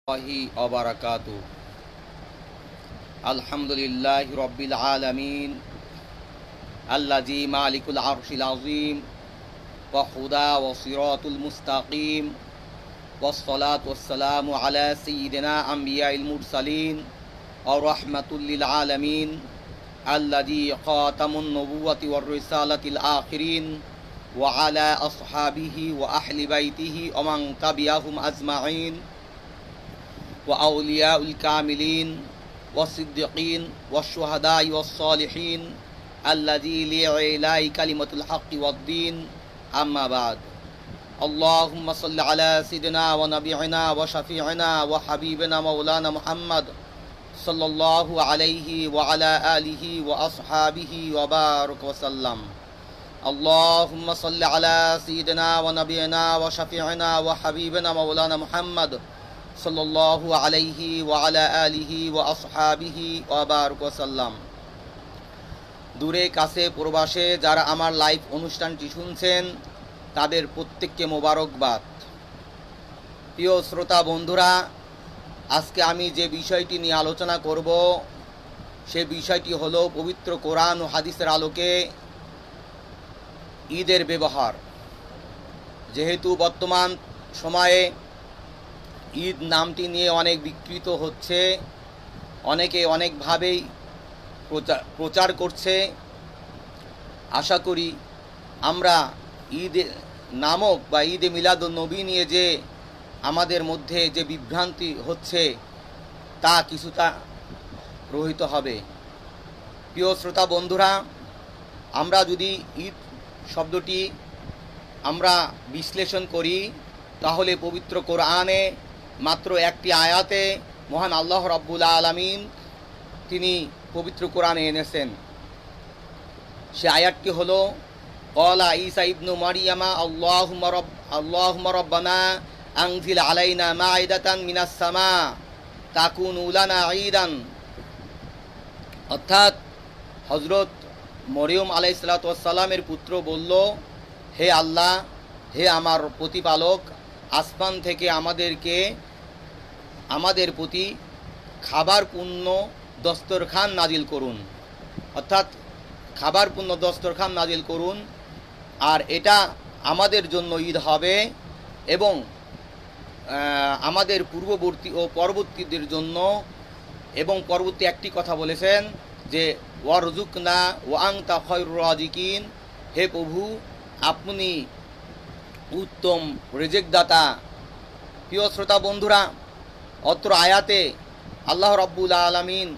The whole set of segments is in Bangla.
ওবারাকাতুহু আলহামদুলিল্লাহি রাব্বিল আলামিন আল্লাযী মালিকুল আরশিল আযীম ওয়া হুদা ওয়া সিরাতুল মুস্তাকিম ওয়াসসালাতু ওয়াসসালামু আলা সাইয়্যিদিনা আমবিয়াইল মুরসালিন ওয়া রাহমাতুল লিল আলামিন আল্লাযী খাতামুন নবুওয়াতি ওয়ার রিসালাতিল আখিরিন ওয়া আলা আসহাবিহি ওয়া আহলি বাইতিহি ওয়া মান তাবিআহুম আজমাইন وأولياء الكاملين والصديقين والشهداء والصالحين الذي لإعلاء كلمة الحق والدين أما بعد اللهم صل على سيدنا ونبينا وشفيعنا وحبيبنا مولانا محمد صلى الله عليه وعلى آله وأصحابه وبارك وسلم اللهم صل على سيدنا ونبينا وشفيعنا وحبيبنا مولانا محمد সাল্লাল্লাহু আলাইহি ওয়া আলা আলিহি ওয়া আসহাবিহি ওয়া বারাক ওয়া সাল্লাম। দূরে কাছে প্রবাসে যারা আমার লাইভ অনুষ্ঠানটি শুনছেন তাদের প্রত্যেককে মোবারকবাদ। প্রিয় শ্রোতা বন্ধুরা, আজকে আমি যে বিষয়টি নিয়ে আলোচনা করব সে বিষয়টি হলো পবিত্র কোরআন ও হাদিসের আলোকে ঈদের ব্যবহার। যেহেতু বর্তমান সময়ে ঈদ নামটি নিয়ে অনেক বিকৃত হচ্ছে, অনেকে অনেকভাবেই প্রচার করছে। আশা করি আমরা ঈদ নামক বা ঈদে মিলাদুন্নবী নিয়ে যে আমাদের মধ্যে যে বিভ্রান্তি হচ্ছে তা কিছুটা রহিত হবে। প্রিয় শ্রোতা বন্ধুরা, আমরা যদি ঈদ শব্দটি আমরা বিশ্লেষণ করি তাহলে পবিত্র কোরআনে মাত্র একটি আয়াতে মহান আল্লাহ রাব্বুল আলামিন তিনি পবিত্র কোরআনে এনেছেন। সে আয়াতটি হলো ক্বালা ঈসা ইবনু মারইয়ামা আল্লাহুম্মা রাব্বানা আনজিল আলাইনা মাঈদাতান মিনাস সামা তাকুনু লানা ঈদান। অর্থাৎ হযরত মরিয়ম আলাইহিস সালাতু ওয়াস সালামের পুত্র বলল, হে আল্লাহ, হে আমার প্রতিপালক, আসমান থেকে আমাদের প্রতি খাবার পূর্ণ দস্তরখান নাজিল করুন। অর্থাৎ খাবার পূর্ণ দস্তরখান নাজিল করুন, আর এটা আমাদের জন্য ঈদ হবে এবং আমাদের পূর্ববর্তী ও পরবর্তীদের জন্য। এবং পরবর্তী একটি কথা বলেছেন যে ওয়ারজুকনা ওয়া আনতা খায়রুর রাজিকিন, হে প্রভু আপনি উত্তম রিজিকদাতা। প্রিয় শ্রোতা বন্ধুরা, অত্র আয়াতে আল্লাহ রাব্বুল আলামিন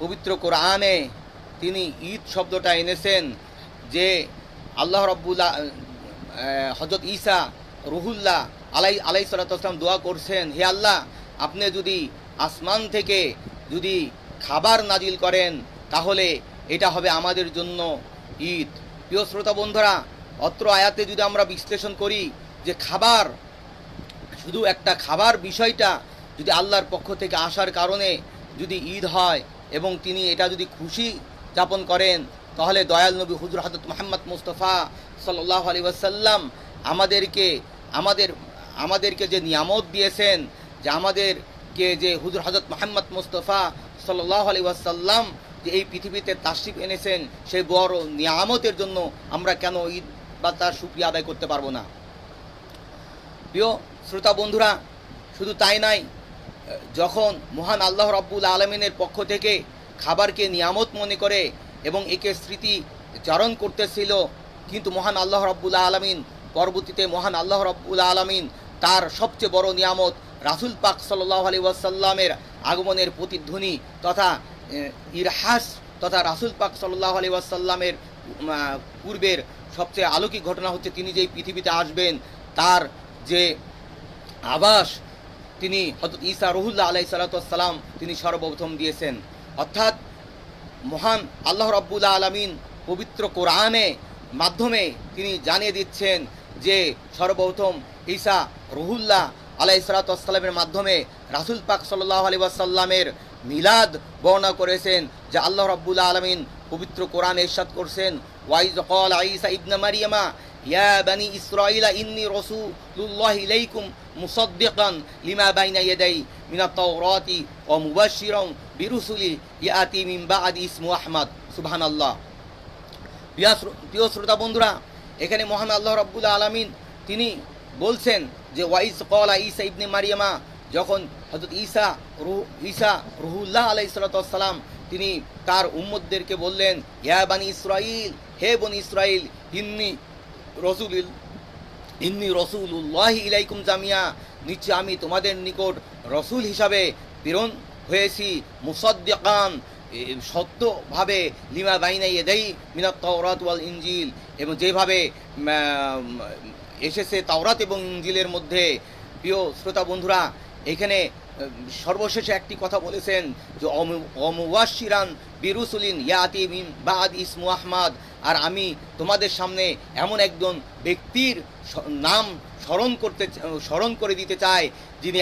পবিত্র কোরআনে তিনি ঈদ শব্দটা এনেছেন যে আল্লাহ রাব্বুল হযরত ঈসা রুহুল্লাহ আলাইহিস সালাতু ওয়াস সালাম দোয়া করছেন, হে আল্লাহ, আপনি যদি আসমান থেকে যদি খাবার নাজিল করেন তাহলে এটা হবে আমাদের জন্য ঈদ। প্রিয় শ্রোতা বন্ধুরা, অত্র আয়াতে যদি আমরা বিশ্লেষণ করি যে খাবার, শুধু একটা খাবার বিষয়টা যদি আল্লাহর পক্ষ থেকে আসার কারণে যদি ঈদ হয় এবং তিনি এটা যদি খুশি যাপন করেন, তাহলে দয়াল নবী হুজুর হযরত মুহাম্মদ মুস্তাফা সাল্লাল্লাহু আলাইহি ওয়াসাল্লাম আমাদেরকে যে নিয়ামত দিয়েছেন, যে আমাদেরকে যে হুজুর হযরত মুহাম্মদ মুস্তাফা সাল্লাল্লাহু আলাইহি ওয়াসাল্লাম যে এই পৃথিবীতে তাশরিফ এনেছেন, সেই বড় নিয়ামতের জন্য আমরা কেন ঈদ বা তার শুকরিয়া আদায় করতে পারবো না? প্রিয় শ্রোতা বন্ধুরা, শুধু তাই নাই, যখন মহান আল্লাহ রাব্বুল আলামিনের পক্ষ থেকে খাবারকে নিয়ামত মনে করে এবং একে স্মৃতি চারণ করতেছিল, কিন্তু মহান আল্লাহ রাব্বুল আলামিন পরবর্তীতে মহান আল্লাহ রাব্বুল আলামিন তার সবচেয়ে বড় নিয়ামত রাসূল পাক সাল্লাল্লাহু আলাইহি ওয়াসাল্লামের আগমনের প্রতিধ্বনি তথা ইরহাস তথা রাসূল পাক সাল্লাল্লাহু আলাইহি ওয়াসাল্লামের পূর্বের সবচেয়ে আলৌকিক ঘটনা হচ্ছে তিনি যেই পৃথিবীতে আসবেন তার যে আভাস তিনি হযরত ঈসা রুহুল্লাহ আলাইহিস সালাতু ওয়াস সালাম তিনি সর্বপ্রথম দিয়েছেন। অর্থাৎ মহান আল্লাহ রাব্বুল আলামিন পবিত্র কোরআনে মাধ্যমে তিনি জানিয়ে দিচ্ছেন যে সর্বপ্রথম ঈসা রুহুল্লাহ আলাইহিস সালাতু ওয়াস সালামের মাধ্যমে রাসূল পাক সাল্লাল্লাহু আলাইহি ওয়াসাল্লামের মিলাদ বর্ণনা করেছেন, যে আল্লাহ রাব্বুল আলামিন পবিত্র কোরআনে ইরশাদ করছেন, ওয়াইজ ক্বালা ঈসা ইবনে মারইয়ামা ইয়া বানি ইসরাঈলা ইন্নী রাসূলুল্লাহি ইলাইকুম মুসাদ্দিকান লিমা বাইনা ইয়াদাই মিনাত তাওরাতি ওয়া মুবাশশিরান বিরুসুলি ইয়াতি মিন বা'দি ইসমু আহমদ। সুবহানাল্লাহ। প্রিয় শ্রোতা বন্ধুরা, এখানে মহান আল্লাহ রাব্বুল আলামিন তিনি বলছেন যে ওয়াইজ ক্বালা ঈসা ইবনে মারিয়ামা, যখন হযরত ঈসা রুহুল্লাহ আলাইহিস সালাতু ওয়াস সালাম তিনি তার উম্মতদেরকে বললেন, ইয়া বানি ইসরাঈল, হে বনি ইসরাঈল, ইন্নী রাসূলুল্লাহি ইলাইকুম জামিয়া, নিশ্চয় আমি তোমাদের নিকট রসুল হিসাবে প্রেরণ হয়েছি, মুসাদ্দিকান, সত্যভাবে, লিমা বাইনা ইয়াদাই মিনাত তাওরাত ওয়াল ইনজিল, এবং যেভাবে এসেছে তাওরাত এবং ইনজিলের মধ্যে। প্রিয় শ্রোতা বন্ধুরা, এখানে সর্বশেষে একটি কথা বলেছেন যে অমুবাশশিরান বিরুসুলিন ইয়াতি মিন বা'দ ইসমু আহমদ, আর আমি তোমাদের সামনে এমন একজন ব্যক্তির নাম স্মরণ করে দিতে চাই যিনি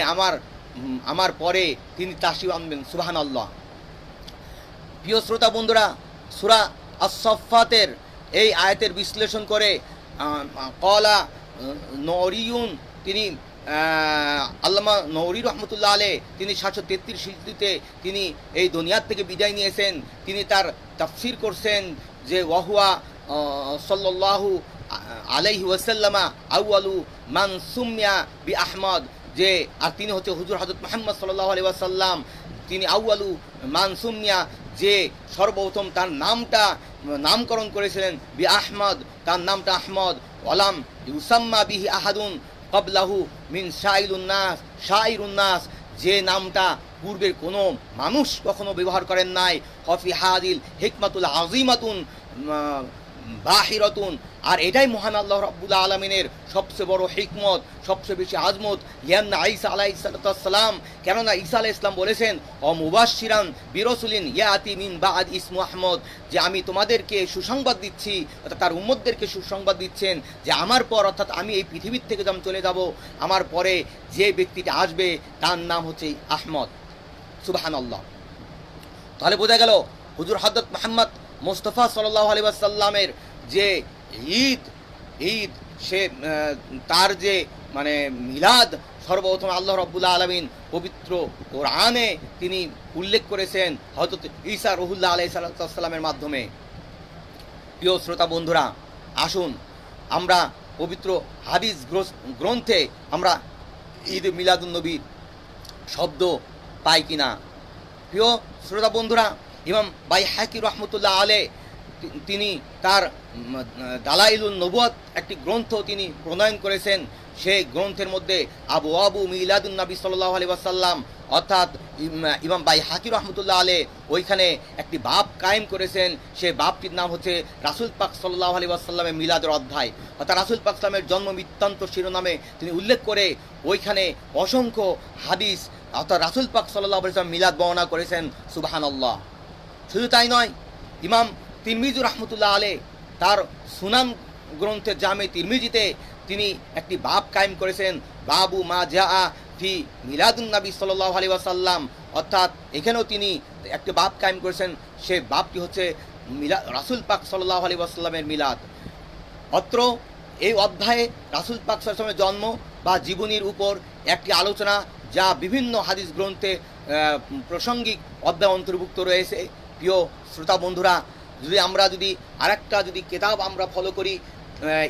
আমার পরে তিনি তাশরিফ আনবেন। সুবহানাল্লাহ। প্রিয় শ্রোতা বন্ধুরা, সূরা আস-সাফফাতের এই আয়াতের বিশ্লেষণ করে ক্বালা নওরিয়ুন, তিনি আল্লামা নওরি রহমতুল্লাহ আলাইহ, তিনি 733 হিজরিতে তিনি এই দুনিয়ার থেকে বিদায় নিয়েছেন। তিনি তার তাফসীর করছেন যে ওয়াহুয়া সাল্লাল্লাহু আলাইহি ওয়াসাল্লামা আউয়ালু মান সুমিয়া বি আহমদ, যে আর তিনি হচ্ছে হুজুর হযরত মুহাম্মদ সাল্লাল্লাহু আলাইহি ওয়াসাল্লাম, তিনি আউয়ালু মান সুমিয়া, যে সর্বপ্রথম তার নামকরণ করেছিলেন বি আহমদ, তার নামটা আহমদ, ওয়ালাম ইউসাম্মা বিহি আহাদুন ক্বাবলাহু মিন শাইরুন নাস, যে নামটা পূর্বের কোনো মানুষ কখনো ব্যবহার করেন নাই। হফি হাদিল হিকমাতুল আযীমাতুন বাহিরাতুন, আর এটাই মহান আল্লাহ রাব্বুল আলামিনের সবচেয়ে বড় হিকমত, সবচেয়ে বেশি আজমত। লিয়ান্না ঈসা আলাইহিস সালাম, কেননা ঈসা আলাইহিস সালাম বলেছেন মুবাশশিরান বিরাসূলিন ইয়াতি মিন বা'দ ইসমু আহমদ, যে আমি তোমাদেরকে সুসংবাদ দিচ্ছি, অর্থাৎ তার উম্মতদেরকে সুসংবাদ দিচ্ছেন যে আমার পর, অর্থাৎ আমি এই পৃথিবীর থেকে যখন চলে যাব, আমার পরে যে ব্যক্তিটা আসবে তার নাম হচ্ছে আহমদ। সুবহানাল্লাহ। তাহলে বোঝা গেল হুজুর হযরত মুহাম্মদ মুস্তাফা সাল্লাল্লাহু আলাইহি ওয়াসাল্লামের যে ঈদ, সে তার যে মিলাদ, সর্বপ্রথম আল্লাহ রাব্বুল আলামিন পবিত্র কোরআনে তিনি উল্লেখ করেছেন হযরত ঈসা রুহুল্লাহ আলাইহিস সালামের মাধ্যমে। প্রিয় শ্রোতা বন্ধুরা, আসুন আমরা পবিত্র হাদিস গ্রন্থে আমরা ঈদ মিলাদুন নবীর শব্দ পাই কিনা। প্রিয় শ্রোতা বন্ধুরা, ইমাম বাইহাকি রহমতুল্লাহ আলাইহ তিনি তার দালাইলুন নবুওয়াত একটি গ্রন্থ তিনি প্রণয়ন করেছেন। সেই গ্রন্থের মধ্যে আবু মিলাদুন নবী সাল্লাল্লাহু আলাইহি ওয়াসাল্লাম, অর্থাৎ ইমাম বাইহাকি রহমতুল্লাহ আলাইহ ওইখানে একটি বাব কায়েম করেছেন। সেই বাবটির নাম হচ্ছে রাসূল পাক সাল্লাল্লাহু আলাইহি ওয়াসাল্লামের মিলাদের অধ্যায়, অর্থাৎ রাসূল পাক সাল্লামের জন্ম বৃত্তান্ত শিরোনামে তিনি উল্লেখ করে ওইখানে অসংখ্য হাদিস, অর্থাৎ রাসূল পাক সাল্লাল্লাহু আলাইহি ওয়াসাল্লাম মিলাদ বর্ণনা করেছেন। সুবহানাল্লাহ। শুধু তাই নয়, ইমাম তিরমিজি রহমতুল্লাহ আলাইহ তার সুনান গ্রন্থের জামে তিরমিজিতে তিনি একটি বাব কায়েম করেছেন, বাবু মা জাআ ফি মিলাদুন নবী সাল্লাল্লাহু আলাইহি ওয়াসাল্লাম, অর্থাৎ এখানেও তিনি একটি বাব কায়েম করেছেন। সেই বাবটি হচ্ছে রাসূল পাক সাল্লাল্লাহু আলাইহি ওয়াসাল্লামের মিলাদ। অত্র এই অধ্যায়ে রাসূল পাক সাল্লাল্লাহু আলাইহি ওয়াসাল্লামের জন্ম বা জীবনীর উপর একটি আলোচনা, যা বিভিন্ন হাদিস গ্রন্থে প্রাসঙ্গিক অধ্যায় অন্তর্ভুক্ত রয়েছে। প্রিয় শ্রোতা বন্ধুরা, আমরা যদি আরেকটা কিতাব আমরা ফলো করি,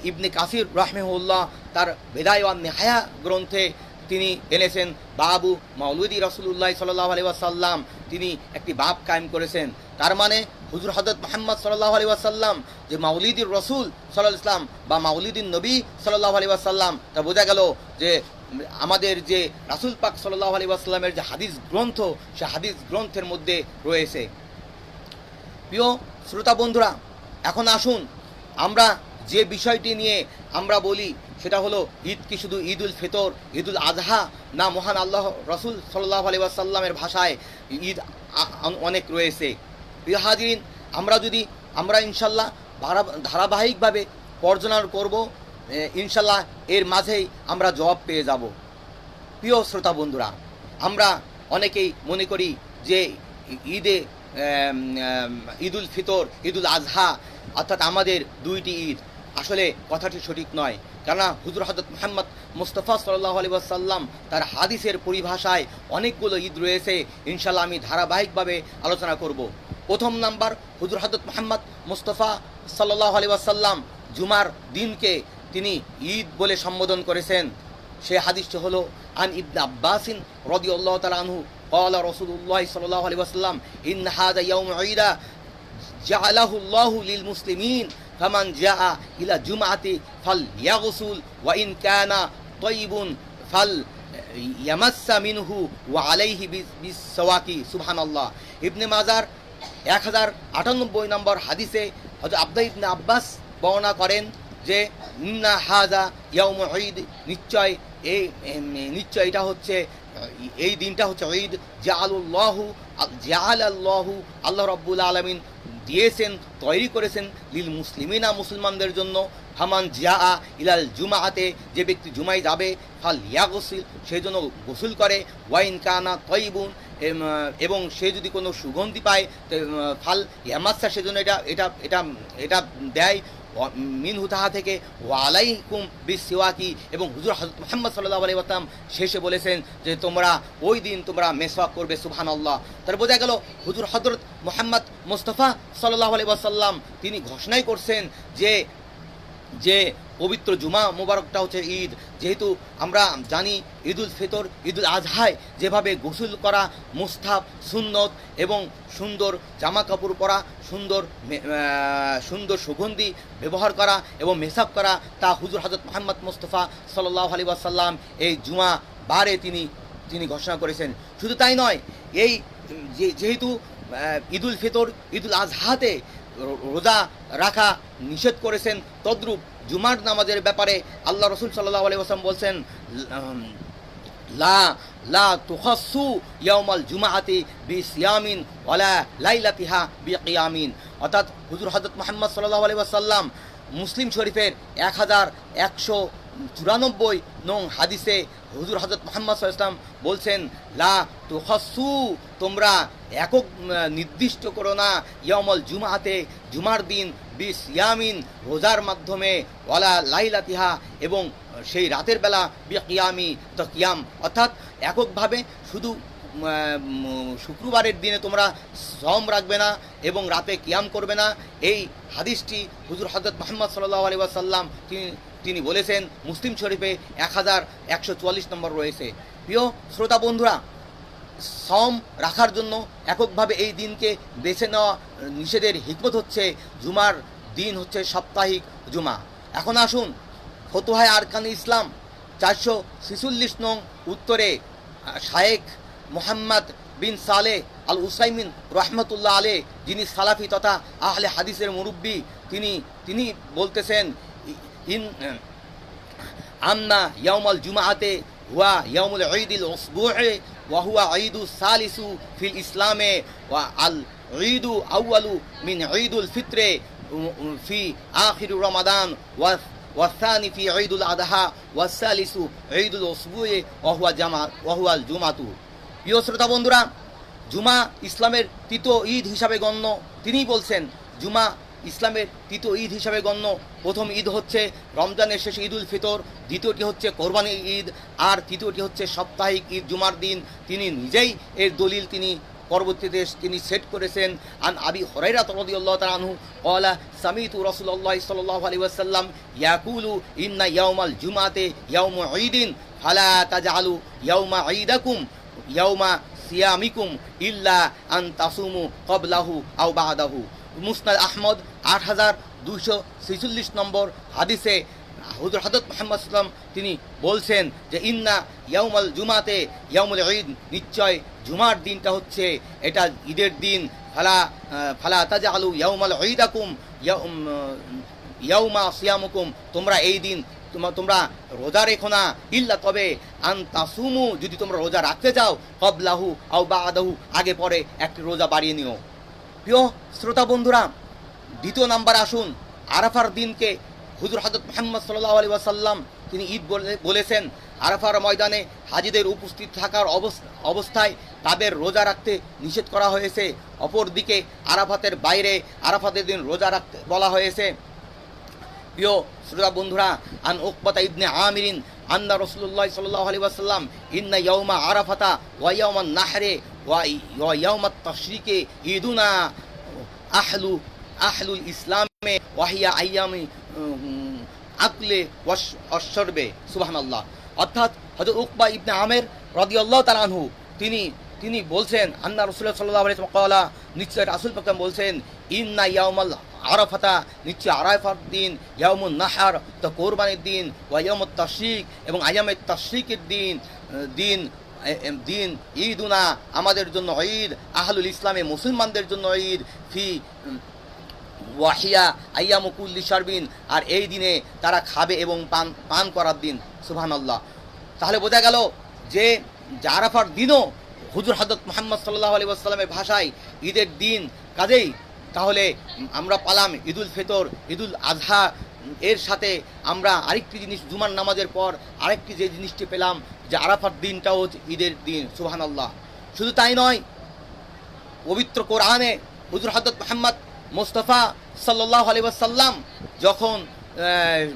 ইবনে কাসির রাহিমাহুল্লাহ তার বিদায়া ওয়ান নিহায়া গ্রন্থে তিনি এনেছেন বাবু মাউলুদি রাসূলুল্লাহ সাল্লাল্লাহু আলাইহি ওয়াসাল্লাম, তিনি একটি বাব কায়েম করেছেন। তার মানে হুজুর হযরত মুহাম্মদ সাল্লাল্লাহু আলাইহি ওয়াসাল্লাম যে মাউলিদুর রাসূল সাল্লাল্লাহু আলাইহি ওয়াসাল্লাম বা মাউলিদুন নবী সাল্লাল্লাহু আলাইহি ওয়াসাল্লাম, তা বোঝা গেল যে আমাদের যে রাসূল পাক সাল্লাল্লাহু আলাইহি ওয়াসাল্লামের যে হাদিস গ্রন্থ, সে হাদিস গ্রন্থের মধ্যে রয়েছে। প্রিয় শ্রোতা বন্ধুরা, এখন আসুন আমরা যে বিষয়টি নিয়ে আমরা বলি, সেটা হলো ঈদ কি শুধু ঈদুল ফিতর, ঈদুল আজহা, না মহান আল্লাহ রসুল সাল্লাল্লাহু আলাইহি ওয়াসাল্লামের ভাষায় ঈদ অনেক রয়েছে। প্রিয় হাজিরিন, আমরা ইনশাল্লাহ ধারাবাহিকভাবে পর্যালোচনা করব, ইনশাল্লাহ এর মাঝেই আমরা জবাব পেয়ে যাব। প্রিয় শ্রোতা বন্ধুরা, আমরা অনেকেই মনে করি যে ঈদুল ফিতর, ঈদুল আজহা, অর্থাৎ আমাদের দুইটি ঈদ, আসলে কথাটি সঠিক নয়। কেননা হুজুর হযরত মুহাম্মদ মুস্তাফা সাল্লাল্লাহু আলাইহি ওয়াসাল্লাম তার হাদিসের পরিভাষায় অনেকগুলো ঈদ রয়েছে, ইনশাআল্লাহ আমি ধারাবাহিকভাবে আলোচনা করব। প্রথম নাম্বার, হুজুর হযরত মুহাম্মদ মুস্তাফা সাল্লাল্লাহু আলাইহি ওয়াসাল্লাম জুমার দিনকে তিনি ঈদ বলে সম্বোধন করেছেন। সে হাদিসটি হলো আন ইবনে আব্বাসিন রাদিয়াল্লাহু তাআলা আনহু ক্বালা রাসূলুল্লাহ সাল্লাল্লাহু আলাইহি ওয়াসাল্লাম ইন হাযা ইয়াউম ঈদা জাআলাহু আল্লাহু লিল মুসলিমিন ফামান জাআ ইলা জুমআতি ফালইয়াগসুল ওয়া ইন কানা তাইয়িবুন ফাল ইয়ামাসসা মিনহু ওয়া আলাইহি বিসওয়াকি। সুবহানাল্লাহ। ইবনে মাজার 1098 নম্বর হাদিসে হযরত আব্দুল্লাহ ইবনে আব্বাস বর্ণনা করেন যে ইন্না হাযা ইয়াউম ঈদ, নিশ্চয় এটা হচ্ছে এই দিনটা হচ্ছে ঈদ। জাআলাল্লাহু আল্লাহ রাব্বুল আলামিন দিয়েছেন, তৈরি করেছেন লিল মুসলিমিনা মুসলমানদের জন্য। ফামান জাআ ইলাল জুমাআতে, যে ব্যক্তি জুমায় যাবে, ফাল ইয়াগসিল, সেই জন্য গোসল করে, ওয়াইন কানা তাইয়িবুন, এবং সে যদি কোনো সুগন্ধি পায় ফাল ইয়ামাসসা, সেজন্য এটা দেয় মিনহু, তাহা থেকে, ওয়ালাইকুম বিসওয়াকি, এবং হুজুর হযরত মুহাম্মদ সাল্লাল্লাহু আলাইহি ওয়াসাল্লাম শেষে বলেছেন যে তোমরা ওই দিন তোমরা মেসওয়াক করবে। সুবহানাল্লাহ। তার বোঝা গেল হুজুর হযরত মুহাম্মদ মুস্তাফা সাল্লাল্লাহু আলাইহি ওয়াসাল্লাম তিনি ঘোষণাই করছেন যে পবিত্র জুমা মোবারকটা হচ্ছে ঈদ। যেহেতু আমরা জানি ঈদুল ফিতর, ঈদুল আজহায় যেভাবে গোসল করা মুস্তাহাব, সুন্নত, এবং সুন্দর জামা কাপড় পরা, সুন্দর সুগন্ধি ব্যবহার করা এবং মেসাব করা, তা হুজুর হযরত মুহাম্মদ মুস্তাফা সাল্লাল্লাহু আলাইহি ওয়াসাল্লাম এই জুমা বারে তিনি ঘোষণা করেছেন। শুধু তাই নয়, এই যেহেতু ঈদুল ফিতর, ঈদুল আজহাতে রোজা রাখা নিষেধ করেছেন, তদ্রূপ জুমার নামাজের ব্যাপারে আল্লাহ রাসূল সাল্লাল্লাহু আলাইহি ওয়াসাল্লাম বলছেন লা তুখাসসু ইয়াউমাল জুমআতি বিসিয়ামিন ওয়ালা লাইলাতিহা বিকিয়ামিন। অর্থাৎ হুজুর হযরত মুহাম্মদ সাল্লাল্লাহু আলাইহি ওয়াসাল্লাম মুসলিম শরীফের 1194 নং হাদিসে হুজুর হযরত মুহাম্মদ সাল্লাল্লাহু আলাইহি ওয়াসাল্লাম বলছেন লা তুখাসসু, তোমরা একক নির্দিষ্ট করো না, ইয়াউমুল জুমআতে, জুমার দিন, বিসিয়ামিন, রোজার মাধ্যমে, ওয়ালা লাইলাতিহা, এবং সেই রাতের বেলা, বিকিয়ামি, তো কিয়াম, অর্থাৎ এককভাবে শুধু শুক্রবারের দিনে তোমরা সওম রাখবে না এবং রাতে কিয়াম করবে না। এই হাদিসটি হুজুর হযরত মুহাম্মদ সাল্লাল্লাহু আলাইহি ওয়াসাল্লাম তিনি বলেছেন। মুসলিম শরীফে 1144 নম্বর রয়েছে। প্রিয় শ্রোতা বন্ধুরা, সওম রাখার জন্য এককভাবে এই দিনকে বেছে নেওয়া নিষেধের হিকমত হচ্ছে জুমার দিন হচ্ছে সাপ্তাহিক জুমা। এখন আসুন ফতুহায়ে আরকান ইসলাম 446 নং উত্তরে শায়েখ মুহাম্মদ বিন সালেহ আল উসাইমিন রহমতুল্লাহ আলে, যিনি সালাফি তথা আহলে হাদিসের মুরব্বী, তিনি বলতেছেন আন্না ইয়াউমাল জুমআতে হুয়া ইয়াউমুল ঈদিল উসবুঈ ওয়া হুয়া ঈদুস সালিসু ফিল ইসলামে ওয়া আল ঈদু আউয়ালু মিন ঈদুল ফিত্রে ফি আখির রমাদান ওয়া সানি ফি ঈদুল আদহা ওয়া সালিসু ঈদুল উসবুঈ ওয়া হুয়া আল জুমাতু। প্রিয় শ্রোতা বন্ধুরা, জুমা ইসলামের তৃতীয় ঈদ হিসাবে গণ্য। তিনিই বলছেন জুমা ইসলামের তৃতীয় ঈদ হিসাবে গণ্য। প্রথম ঈদ হচ্ছে রমজানের শেষে ঈদুল ফিতর, দ্বিতীয়টি হচ্ছে কোরবানির ঈদ, আর তৃতীয়টি হচ্ছে সাপ্তাহিক ঈদ জুমার দিন। তিনি নিজেই এর দলিল পরবর্তীতে তিনি সেট করেছেন। আন আবি হুরায়রা রাদিয়াল্লাহু তাআলা আনহু ক্বালা সামিতু রাসূলুল্লাহ সাল্লাল্লাহু আলাইহি ওয়াসাল্লাম ইয়াকুলু ইন্না ইয়াউমাল জুমআতি ইয়াউমু ঈদিন ফালা তাজআলু ইয়াউমা ঈদাকুম ইয়াউমা সিয়ামিকুম ইল্লা আন তাসুমু ক্বাবলাহু আও বা'দাহু। মুসনাদ আহমদ 8246 নম্বর হাদিসে হুজুর হযরত মুহাম্মদ সাল্লাল্লাহু আলাইহি ওয়াসাল্লাম তিনি বলছেন যে ইন্না ইয়াউমাল জুমাতে ইয়াউমুল ঈদ, নিশ্চয় জুমার দিনটা হচ্ছে এটা ঈদের দিন। ফালা তাজআলু ইয়াউমাল ঈদাকুম ইয়াউমা সিয়ামুকুম, তোমরা এই দিন তোমরা রোজা রেখো না, ইল্লা তবে আন তাসুমু, যদি তোমরা রোজা রাখতে চাও, ক্বাবলাহু আও বা'দাহু, আগে পরে একটি রোজা বাড়িয়ে নিও। প্রিয় শ্রোতা বন্ধুরা, দ্বিতীয় নাম্বার আসুন আরাফার দিনকে হুজুর হযরত মুহাম্মদ সাল্লাল্লাহু আলাইহি ওয়াসাল্লাম তিনি ঈদ বলেছেন। আরাফার ময়দানে হাজিদের উপস্থিত থাকার অবস্থায় তাদের রোজা রাখতে নিষেধ করা হয়েছে। অপরদিকে আরাফাতের বাইরে আরাফাতের দিন রোজা রাখতে বলা হয়েছে। প্রিয় শ্রোতা বন্ধুরা, আন উকবাতা ইবনে আমিরিন আন্না রাসূলুল্লাহ সাল্লাল্লাহু আলাইহি ওয়াসাল্লাম ইন্না ইয়াউমা আরাফাতা ওয়া ইয়াউমান নাহরে ওয়া ইয়াউমাত তাশরিকে ঈদুনা আহলুল ইসলামে ওয়া হিয়া আইয়ামি আকলে ওয়াশরবে। সুবহানাল্লাহ। অর্থাৎ হযরত উকবা ইবনে আমের রাদিয়াল্লাহু তাআলা আনহু তিনি বলছেন, আন্না রাসূলুল্লাহ সাল্লাল্লাহু আলাইহি ওয়াসাল্লাম ক্বালা, নিশ্চয় রাসূল পাক বলছেন, ইন্না ইয়াউমাল আরাফাতা, নিশ্চয় আরাফার দিন, ইয়াউমুন নাহার তো কোরবানির দিন, ওয়া ইয়াউমুত তাশরিক এবং আইয়ামে তাশরিকের দিন ঈদুনা আমাদের জন্য ঈদ, আহলুল ইসলামে মুসলমানদের জন্য ঈদ, ফি ওয়াহিয়া আইয়ামু কুল্লি শারবিন, আর এই দিনে তারা খাবে এবং পান করার দিন। সুবহানাল্লাহ। তাহলে বোঝা গেল যে আরাফার দিনও হুজুর হযরত মুহাম্মদ সাল্লাল্লাহু আলাইহি ওয়াসাল্লামের ভাষায় ঈদের দিন। কাজেই তাহলে আমরা পালাম ঈদুল ফিতর, ঈদুল আজহা, এর সাথে আমরা আরেকটি জিনিস, জুমার নামাজের পর আরেকটি যে জিনিসটি পেলাম যে আরাফার দিনটাও ঈদের দিন। সুবহানাল্লাহ। শুধু তাই নয়, পবিত্র কোরআনে হুজুর হযরত মুহাম্মদ মুস্তাফা সাল্লাল্লাহু আলাইহি ওয়াসাল্লাম যখন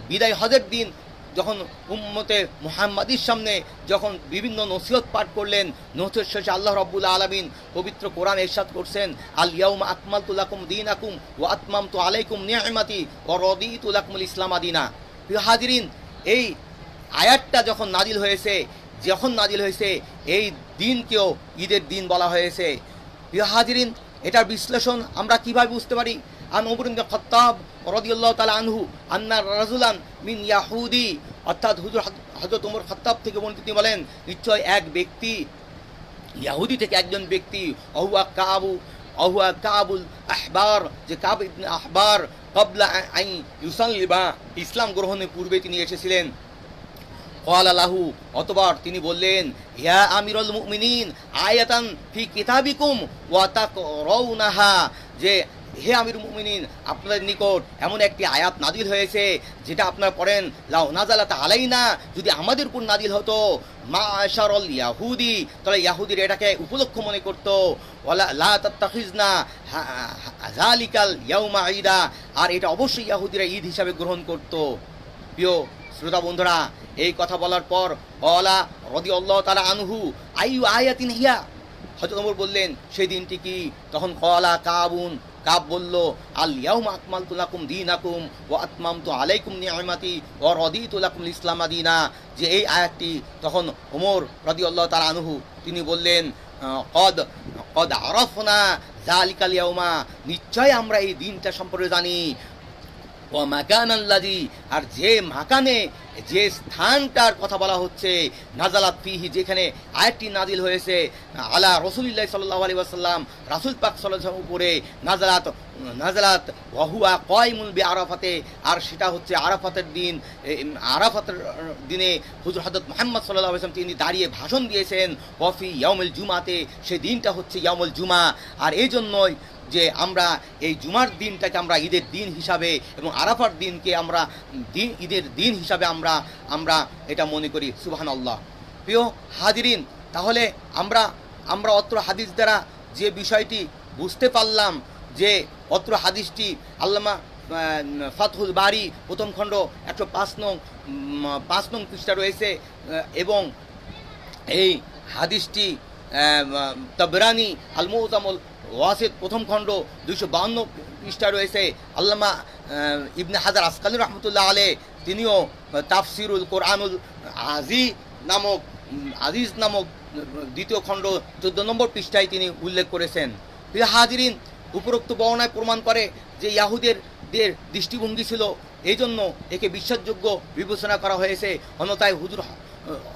বিদায় হজের দিন, যখন উম্মতে মুহাম্মাদির সামনে যখন বিভিন্ন নসিহত পাঠ করলেন, নসিহত শেষে আল্লাহ রাব্বুল আলামিন পবিত্র কোরআন ইরশাদ করছেন, আল ইয়াউমা আকমালতু লাকুম দীনাকুম ওয়া আতমামতু আলাইকুম নি'মাতি ওয়া রাদিতু লাকুমুল ইসলাম দীনা। প্রিয় হাজিরিন, এই আয়াতটা যখন নাজিল হয়েছে এই দিনকেও ঈদের দিন বলা হয়েছে। প্রিয় হাজিরিন, এটার বিশ্লেষণ আমরা কিভাবে বুঝতে পারি? আন উমর ইবনে খাত্তাব রাদিয়াল্লাহু তাআলা আনহু আন্না রাজুলান মিন ইয়াহুদি, অর্থাৎ হযরত ওমর খাত্তাব থেকে বর্ণিত, তিনি বলেন, নিশ্চয় এক ব্যক্তি, ইয়াহুদি থেকে একজন ব্যক্তি, অহুয়া কাবুল আহবার, যে কাব ইবনে আহবার, ক্বাবলা আন ইউসাল্লিমা, ইসলাম গ্রহণের পূর্বে তিনি এসেছিলেন। ক্বালা লাহু, অতঃপর তিনি বললেন, ইয়া আমিরুল মুমিনিন আয়াতান ফি কিতাবিকুম ওয়া তাকরাউনাহা, যে হে আমিরুল মুমিনিন, আপনাদের নিকট এমন একটি আয়াত নাজিল হয়েছে যেটা আপনারা পড়েন, লাউ নাজালাত আলাইনা, যদি আমাদের উপর নাজিল হতো, মা আশারল ইয়াহুদি, তাহলে ইয়াহুদির এটাকে উপলক্ষ মনে করত, ওয়ালা লা তাত্তাখিজনা যালিকাল ইয়াউমা ঈদা, আর এটা অবশ্যই ইয়াহুদিরা ঈদ হিসাবে গ্রহণ করত। প্রিয় শ্রোতা বন্ধুরা, এই কথা বলার পর ক্বালা রাদিয়াল্লাহু তাআলা আনহু আইয়ু আয়াতিন হিয়া, হযরত ওমর বললেন, সেই দিনটি কি? তখন ক্বালা কাব বলল, আল ইয়াউমা আকমালতু লাকুম দীনাকুম ওয়া আতমামতু আলাইকুম নি'মাতি ওয়া রাদিতু লাকুমুল ইসলাম দীনা, যে এই আয়াতটি, তখন ওমর রাদিয়াল্লাহু তাআলা আনহু তিনি বললেন, কদ আরাফনা যালিকাল ইয়াউমা, নিশ্চয় আমরা এই দিনটা সম্পর্কে জানি, ও মাকানাল্লাযী, আর যে মাকানে, যে স্থানটার কথা বলা হচ্ছে, নাজালাত ফিহি, যেখানে আয়াতটি নাজিল হয়েছে, আলা রাসূলিল্লাহ সাল্লাল্লাহু আলাইহি ওয়াসাল্লাম, রাসূল পাক সাল্লাল্লাহু আলাইহি ওয়াসাল্লাম উপরে নাজালাত ওয়া হুয়া কায়িমুন বিআরাফাতে, আর সেটা হচ্ছে আরাফাতের দিন। আরাফাতের দিনে হুজুর হযরত মুহাম্মদ সাল্লাল্লাহু আলাইহি ওয়াসাল্লাম তিনি দাঁড়িয়ে ভাষণ দিয়েছেন, ওয়া ফি ইয়াউমুল জুমাতে, সেই দিনটা হচ্ছে ইয়াউমুল জুমা। আর এই জন্যই যে আমরা এই জুমার দিনটাকে আমরা ঈদের দিন হিসাবে এবং আরাফার দিনকে আমরা ঈদের দিন হিসাবে আমরা এটা মনে করি। সুবহানাল্লাহ। প্রিয় হাজিরিন, তাহলে আমরা অত্র হাদিস দ্বারা যে বিষয়টি বুঝতে পারলাম, যে অত্র হাদিসটি আল্লামা ফাতহুল বারি প্রথম খণ্ড 105 নং পৃষ্ঠা রয়েছে, এবং এই হাদিসটি তাবরানি আল মু'তামুল ওয়াসিত প্রথম খণ্ড 252 পৃষ্ঠা রয়েছে। আল্লামা ইবনে হাজার আসকালী রহমতুল্লাহ আলাইহ তিনিও তাফসিরুল কোরআনুল আজিজ নামক দ্বিতীয় খণ্ড 14 নম্বর পৃষ্ঠায় তিনি উল্লেখ করেছেন। প্রিয় হাজিরিন, উপরোক্ত বর্ণনায় প্রমাণ করে যে ইয়াহুদের দৃষ্টিভঙ্গি ছিল, এই জন্য একে বিশ্বাসযোগ্য বিবেচনা করা হয়েছে।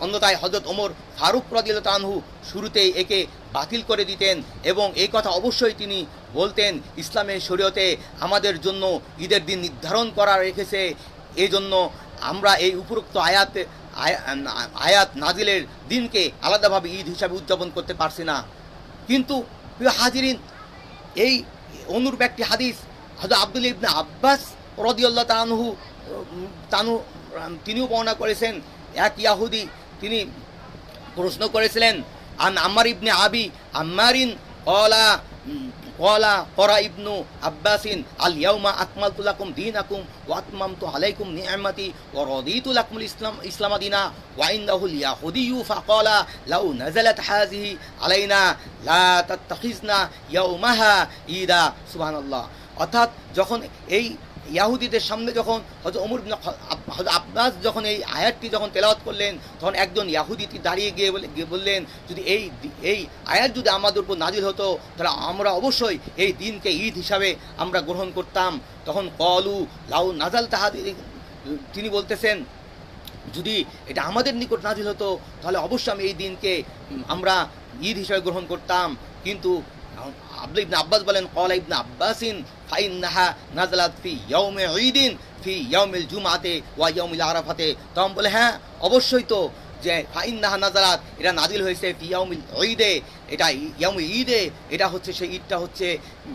অন্যথায় হযরত ওমর ফারুক রাদিয়াল্লাহু আনহু শুরুতেই একে বাতিল করে দিতেন, এবং এই কথা অবশ্যই তিনি বলতেন, ইসলামের শরীয়তে আমাদের জন্য ঈদের দিন নির্ধারণ করা রেখেছে, এই জন্য আমরা এই উপরোক্ত আয়াত নাজিলের দিনকে আলাদাভাবে ঈদ হিসাবে উদযাপন করতে পারছি না। কিন্তু প্রিয় হাজিরিন, এই অনুরূপ একটি হাদিস হযরত আব্দুল্লাহ ইবনে আব্বাস রাদিয়াল্লাহু তাআলা আনহু তিনিও বর্ণনা করেছেন। এক ইয়াহুদি তিনি প্রশ্ন করেছিলেন, আন আম্মার ইবনে আবি আম্মারিন ক্বালা ক্বারা ইবনু আব্বাসিন আল ইয়াউমা আকমালতু লাকুম দীনাকুম ওয়া আতমামতু আলাইকুম নি'মাতি ওয়া রাদিতু লাকুমুল ইসলাম দীনা ওয়া ইন্দাহুল ইয়াহুদিয়্যু ফাকালা লাউ নাযালাত হাযিহি আলাইনা লা তাত্তাখিযনা ইয়াউমাহা ঈদা। সুবহানাল্লাহ। অর্থাৎ যখন এই ইয়াহুদিদের সামনে যখন হযরত ওমর ইবনে আব্বাস যখন এই আয়াতটি যখন তেলাওয়াত করলেন, তখন একজন ইয়াহুদি দাঁড়িয়ে গিয়ে বললেন, যদি এই আয়াত যদি আমাদের উপর নাজিল হতো তাহলে আমরা অবশ্যই এই দিনকে ঈদ হিসাবে আমরা গ্রহণ করতাম। তখন কলু লাউ নাজাল তাহাদি, তিনি বলতেছেন যদি এটা আমাদের নিকট নাজিল হতো তাহলে অবশ্যই আমি এই দিনকে আমরা ঈদ হিসাবে গ্রহণ করতাম। কিন্তু আব্দুল্লাহ ইবনে আব্বাস বলেন ক্বালা ইবনে আব্বাসিন ফাইন্নাহা নাযালাত ফি ইয়াউমি ঈদিন ফি ইয়াউমিল জুমআতে ওয়া ইয়াউমিল আরাফাতে। তখন বলে হ্যাঁ অবশ্যই তো, যে ফাইন্নাহা নাযালাত এটা নাজিল হয়েছে ফি ইয়াউমিল ঈদে, এটা ইয়াউমিল ঈদে, এটা হচ্ছে সেই ঈদটা হচ্ছে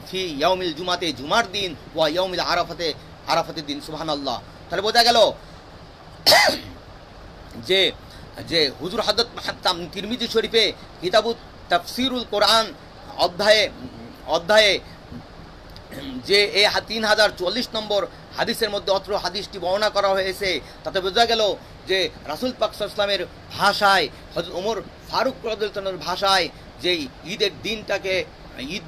ফি ইয়াউমিল জুমআতে জুমার দিন, ওয়া ইয়াউমিল আরাফাতে আরাফাতের দিন। সুবহানাল্লাহ। তাহলে বোঝা গেল যে যে হুজুর হযরত তিরমিজি শরীফে কিতাবুত তাফসিরুল কোরআন অধ্যায়ে যে এই 3044 নম্বর হাদিসের মধ্যে অত্র হাদিসটি বর্ণনা করা হয়েছে, তাতে বোঝা গেল যে রাসূল পাক সাল্লাল্লাহু আলাইহি ওয়াসাল্লামের ভাষায়, হযরত ওমর ফারুক রাদিয়াল্লাহু তাআলার ভাষায় যে ঈদের দিনটাকে ঈদ,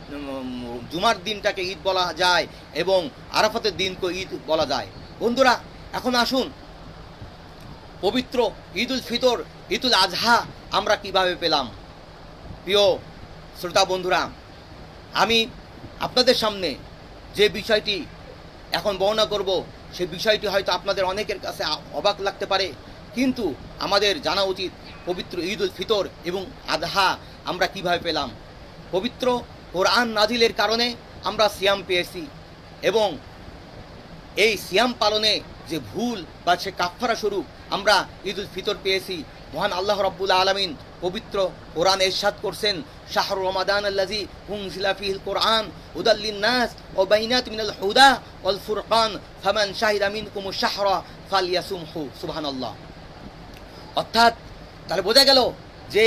জুমার দিনটাকে ঈদ বলা যায় এবং আরাফাতের দিনকে ঈদ বলা যায়। বন্ধুরা, এখন আসুন পবিত্র ঈদুল ফিতর, ঈদুল আজহা আমরা কিভাবে পেলাম। প্রিয় শ্রোতা বন্ধুরা, আমি আপনাদের সামনে যে বিষয়টি এখন বর্ণনা করব, সেই বিষয়টি হয়তো আপনাদের অনেকের কাছে অবাক লাগতে পারে, কিন্তু আমাদের জানা উচিত পবিত্র ঈদুল ফিতর এবং আজহা আমরা কিভাবে পেলাম। পবিত্র কোরআন নাজিলের কারণে আমরা সিয়াম পেয়েছি এবং এই সিয়াম পালনে যে ভুল বা সে কাফারা স্বরূপ আমরা ঈদুল ফিতর পেয়েছি। মহান আল্লাহ রাব্বুল আলামিন পবিত্র কোরআনে ইরশাদ করছেন, শাহরু রমাদান আল্লাযী উনজিলা ফীহিল কোরআন হুদাল লিন-নাস ওয়া বাইনাতিন মিনাল হুদা ওয়াল ফুরকান ফামান শাহিদা মিনকুমুশ শাহরা ফালইয়াসুমহু। সুবহানাল্লাহ। অর্থাৎ তাহলে বোঝা গেল যে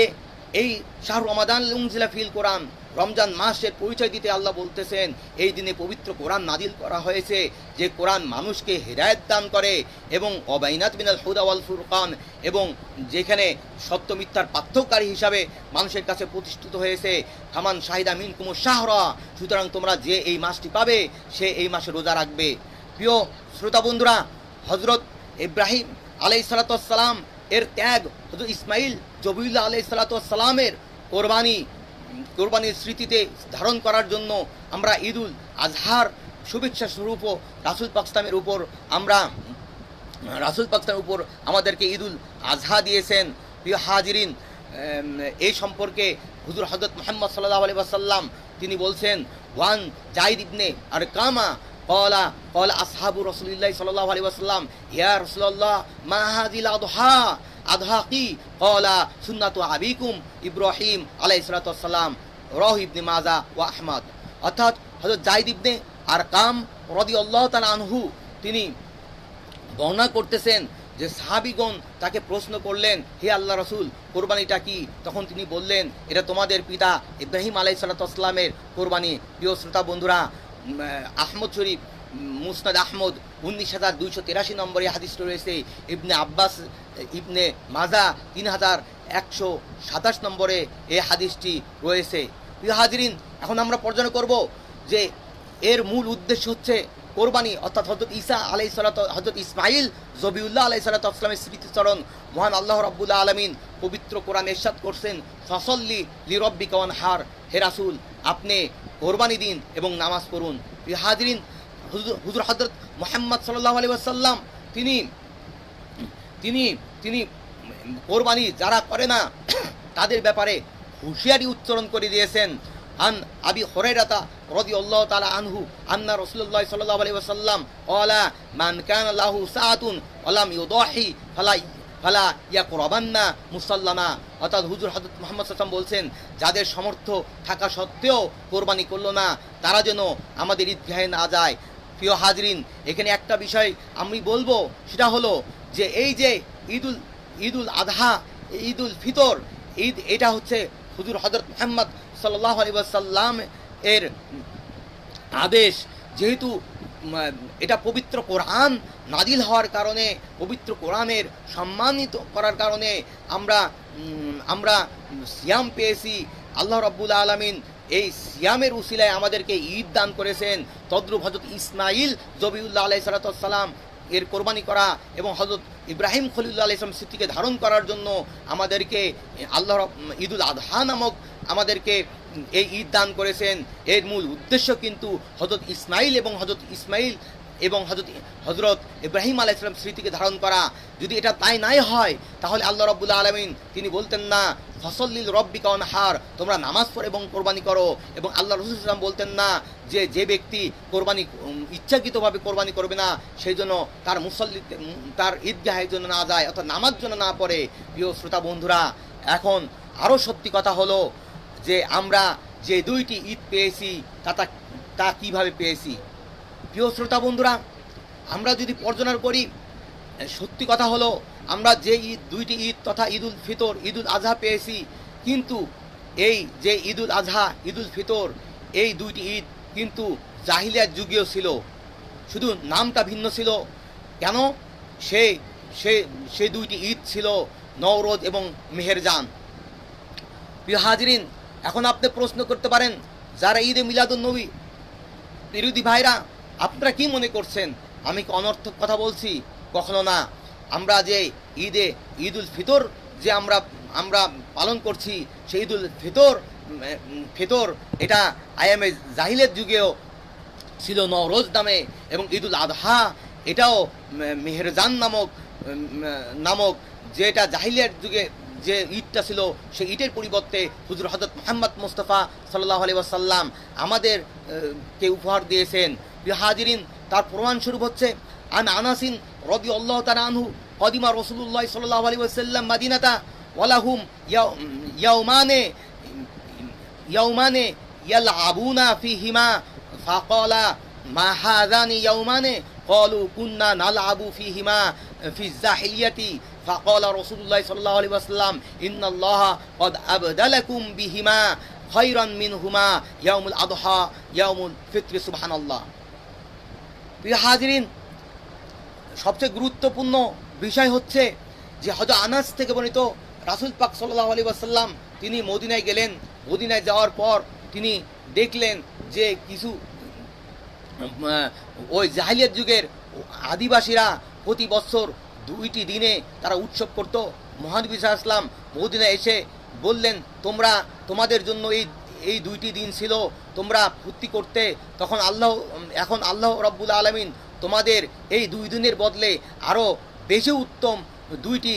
এই শাহরু রমাদান উনজিলা ফীহিল কোরআন, রমজান মাসের পরিচয় দিতে আল্লাহ বলতেছেন এই দিনে পবিত্র কোরআন নাজিল করা হয়েছে, যে কোরআন মানুষকে হেদায়েত দান করে এবং অবাইনাত মিনাল হুদা ওয়াল ফুরকান, এবং যেখানে সত্য মিথ্যার পার্থক্যকারী হিসাবে মানুষের কাছে প্রতিষ্ঠিত হয়েছে। ফামান শাহিদা মিনকুমুশ শাহরা, সুতরাং তোমরা যে এই মাসটি পাবে সে এই মাসে রোজা রাখবে। প্রিয় শ্রোতা বন্ধুরা, হযরত ইব্রাহিম আলাইহিস সালাতু ওয়াস সালাম এর ত্যাগ, হযরত ইসমাইল জবিউল্লাহ আলাইহিস সালাতু ওয়াস সালামের কোরবানির স্মৃতিতে ধারণ করার জন্য আমরা ঈদুল আজহার শুভেচ্ছা স্বরূপও রাসূল পাক সাল্লাল্লাহু উপর আমাদেরকে ঈদুল আজহা দিয়েছেন। প্রিয় হাজিরিন, এই সম্পর্কে হুজুর হযরত মুহাম্মদ সাল্লাল্লাহু আলাইহি ওয়াসাল্লাম তিনি বলছেন, ওয়ান যায়েদ ইবনে আরকামা ক্বালা আসহাবু রাসূলিল্লাহি সাল্লাল্লাহু আলাইহি ওয়াসাল্লাম ইয়া রাসূলুল্লাহ মা হাযিল আদহা কি ক্বালা সুন্নাতু আবিকুম ইব্রাহিম আলাইহিস সালাতু ওয়াস সালাম, রাওয়াহু ইবনে মাজা ওয়া আহমদ। অর্থাৎ হযরত যায়েদ ইবনে আরকাম রাদিয়াল্লাহু তাআলা আনহু তিনি বর্ণনা করতেছেন যে সাহাবীগণ তাকে প্রশ্ন করলেন, হে আল্লাহ রাসূল, কোরবানিটা কি? তখন তিনি বললেন, এটা তোমাদের পিতা ইব্রাহিম আলাইহিস সালাতু ওয়াস সালামের কোরবানি। প্রিয় শ্রোতা বন্ধুরা, আহমদ শরীফ মুসনাদ আহমদ 19283 নম্বরে হাদিসটি রয়েছে। ইবনে আব্বাস ইবনে মাজা 3127 নম্বরে এই হাদিসটি রয়েছে। প্রিয় হাজিরিন, এখন আমরা পর্যালোচনা করব যে এর মূল উদ্দেশ্য হচ্ছে কোরবানি, অর্থাৎ হযরত ঈসা আলাইহিস সালাতু, হযরত ইসমাইল জবিউল্লাহ আলাইহিস সালাতু ওয়াসসালামের স্মৃতিচরণ। মহান আল্লাহ রাব্বুল আলামিন পবিত্র কোরআনে ইরশাদ করছেন, ফাসাল্লি লিরাব্বিকা ওয়ানহার, হে রাসূল আপনি কোরবানি দিন এবং নামাজ পড়ুন। প্রিয় হাজিরিন, হুজুর হযরত মুহাম্মদ সাল্লাল্লাহু আলাইহি ওয়াসাল্লাম তিনি কোরবানি যারা করে না তাদের ব্যাপারে হুঁশিয়ারি উচ্চারণ করে দিয়েছেন। আন আবি হুরায়রাতা রাদিয়াল্লাহু তাআলা আনহু আন্না রাসূলুল্লাহ সাল্লাল্লাহু আলাইহি ওয়াসাল্লাম ক্বালা মান কানা লাহু সাআতুন ওয়া লাম ইউদাহি ফালা ইয়াকরাবান্না মুসাল্লানা। অর্থাৎ হুজুর হযরত মুহাম্মদ সাল্লাল্লাহু আলাইহি ওয়াসাল্লাম বলছেন, যাদের সামর্থ্য থাকা সত্ত্বেও কোরবানি করলো না তারা যেন আমাদের ঈদগাহে না যায়। প্রিয় হাজিরিন, এখানে একটা বিষয় আমি বলবো, সেটা হলো যে এই যে ঈদুল আজহা, ঈদুল ফিতর, ঈদ, এটা হচ্ছে হুজুর হযরত মুহাম্মদ সাল্লাল্লাহু আলাইহি ওয়াসাল্লাম এর আদেশ, যেহেতু এটা পবিত্র কোরআন নাজিল হওয়ার কারণে, পবিত্র কোরআনের সম্মানিত করার কারণে আমরা সিয়াম পেয়েছি। আল্লাহ রাব্বুল আলামিন এই সিয়ামের উসিলায় আমাদেরকে ঈদ দান করেছেন। তদ্রুপ হযরত ইসমাইল জবিউল্লাহ আলাইহিস সালাম এর কোরবানি করা এবং হযরত ইব্রাহিম খলিলুল্লাহ আলাইহিস সালাম স্মৃতিকে ধারণ করার জন্য আমাদেরকে ঈদুল আযহা নামক আমাদেরকে এই ঈদ দান করেছেন। এর মূল উদ্দেশ্য কিন্তু হযরত ইসমাইল এবং হযরত ইব্রাহিম আলাইহিস সালাম স্মৃতিকে ধারণ করা। যদি এটা তাই নাই হয় তাহলে আল্লাহ রাব্বুল আলামিন তিনি বলতেন না ফসল্লিল রব্বিকা ওয়ানহার, তোমরা নামাজ পড়ো এবং কোরবানি করো। এবং আল্লাহ রাসূল সাল্লাল্লাহু আলাইহি ওয়াসাল্লাম বলতেন না যে ব্যক্তি কোরবানি ইচ্ছাকৃতভাবে কোরবানি করবে না সেই জন্য তার ঈদগাহের জন্য না যায়, অর্থাৎ নামাজ জন্য না পড়ে। প্রিয় শ্রোতা বন্ধুরা, এখন আরও সত্যি কথা হলো যে আমরা যে দুইটি ঈদ পেয়েছি তা কিভাবে পেয়েছি। প্রিয় শ্রোতা বন্ধুরা, আমরা যদি পর্যালোচনা করি, সত্যি কথা হলো আমরা যে দুইটি ঈদ তথা ঈদুল ফিতর, ঈদুল আজহা পেয়েছি, কিন্তু এই যে ঈদুল আজহা, ঈদুল ফিতর, এই দুইটি ঈদ কিন্তু জাহিলিয়াত যুগেও ছিল, শুধু নামটা ভিন্ন ছিল। কেন? সেই দুইটি ঈদ ছিল নওরোজ এবং মেহেরজান। প্রিয় হাজিরিন, এখন আপনি প্রশ্ন করতে পারেন, যারা ঈদে মিলাদুন নবী বিরোধী ভাইরা, আপনারা কি মনে করছেন আমি কি অনর্থক কথা বলছি? কখনো না। আমরা যে ঈদুল ফিতর যে আমরা পালন করছি, সেই ঈদুল ফিতর এটা আইএমএ জাহিলিয়াত যুগেও ছিল নওরোজ নামে, এবং ঈদুল আযহা এটাও মেহেরজান নামক যেটা জাহিলিয়াত যুগে যে ঈদটা ছিল, সেই ঈদের পরিবর্তে হুজুর হযরত মুহাম্মদ মুস্তাফা সাল্লাল্লাহু আলাইহি ওয়াসাল্লাম আমাদেরকে উপহার দিয়েছেন। প্রিয় হাজিরিন, তার প্রমাণস্বরূপ হচ্ছে আন আনাসিন রাদিয়াল্লাহু তাআলা আনহু কদিমা রাসূলুল্লাহ সাল্লাল্লাহু আলাইহি ওয়াসাল্লাম মাদিনাতা ওয়ালাহুম ইয়াউমানে ইয়ালআবুনা ফীহিমা ফাকালা মা হাযানি ইয়াউমানে ক্বালু কুন্না নালআবু ফীহিমা ফি জাহিলিয়াতি ফাকালা রাসূলুল্লাহ সাল্লাল্লাহু আলাইহি ওয়াসাল্লাম ইন্নাল্লাহা ক্বাদ আবদালাকুম বিহিমা খায়রান মিনহুমা ইয়াউমুল আযহা ইয়াউমুল ফিতর। সুবহানাল্লাহ। প্রিয় হাজিরিন, সবচেয়ে গুরুত্বপূর্ণ বিষয় হচ্ছে যে হযরত আনাস থেকে বর্ণিত, রাসূল পাক সাল্লাল্লাহু আলাইহি ওয়াসাল্লাম তিনি মদিনায় গেলেন। মদিনায় যাওয়ার পর তিনি দেখলেন যে কিছু ওই জাহিলিয়াত যুগের আদিবাসীরা প্রতি বছর দুইটি দিনে তারা উৎসব করত। মহানবী সাল্লাল্লাহু আলাইহি ওয়াসাল্লাম মদিনায় এসে বললেন, তোমাদের জন্য এই দুইটি দিন ছিল, তোমরা ফুর্তি করতে। এখন আল্লাহ রাব্বুল আলামিন তোমাদের এই দুই দিনের বদলে আরও বেশি উত্তম দুইটি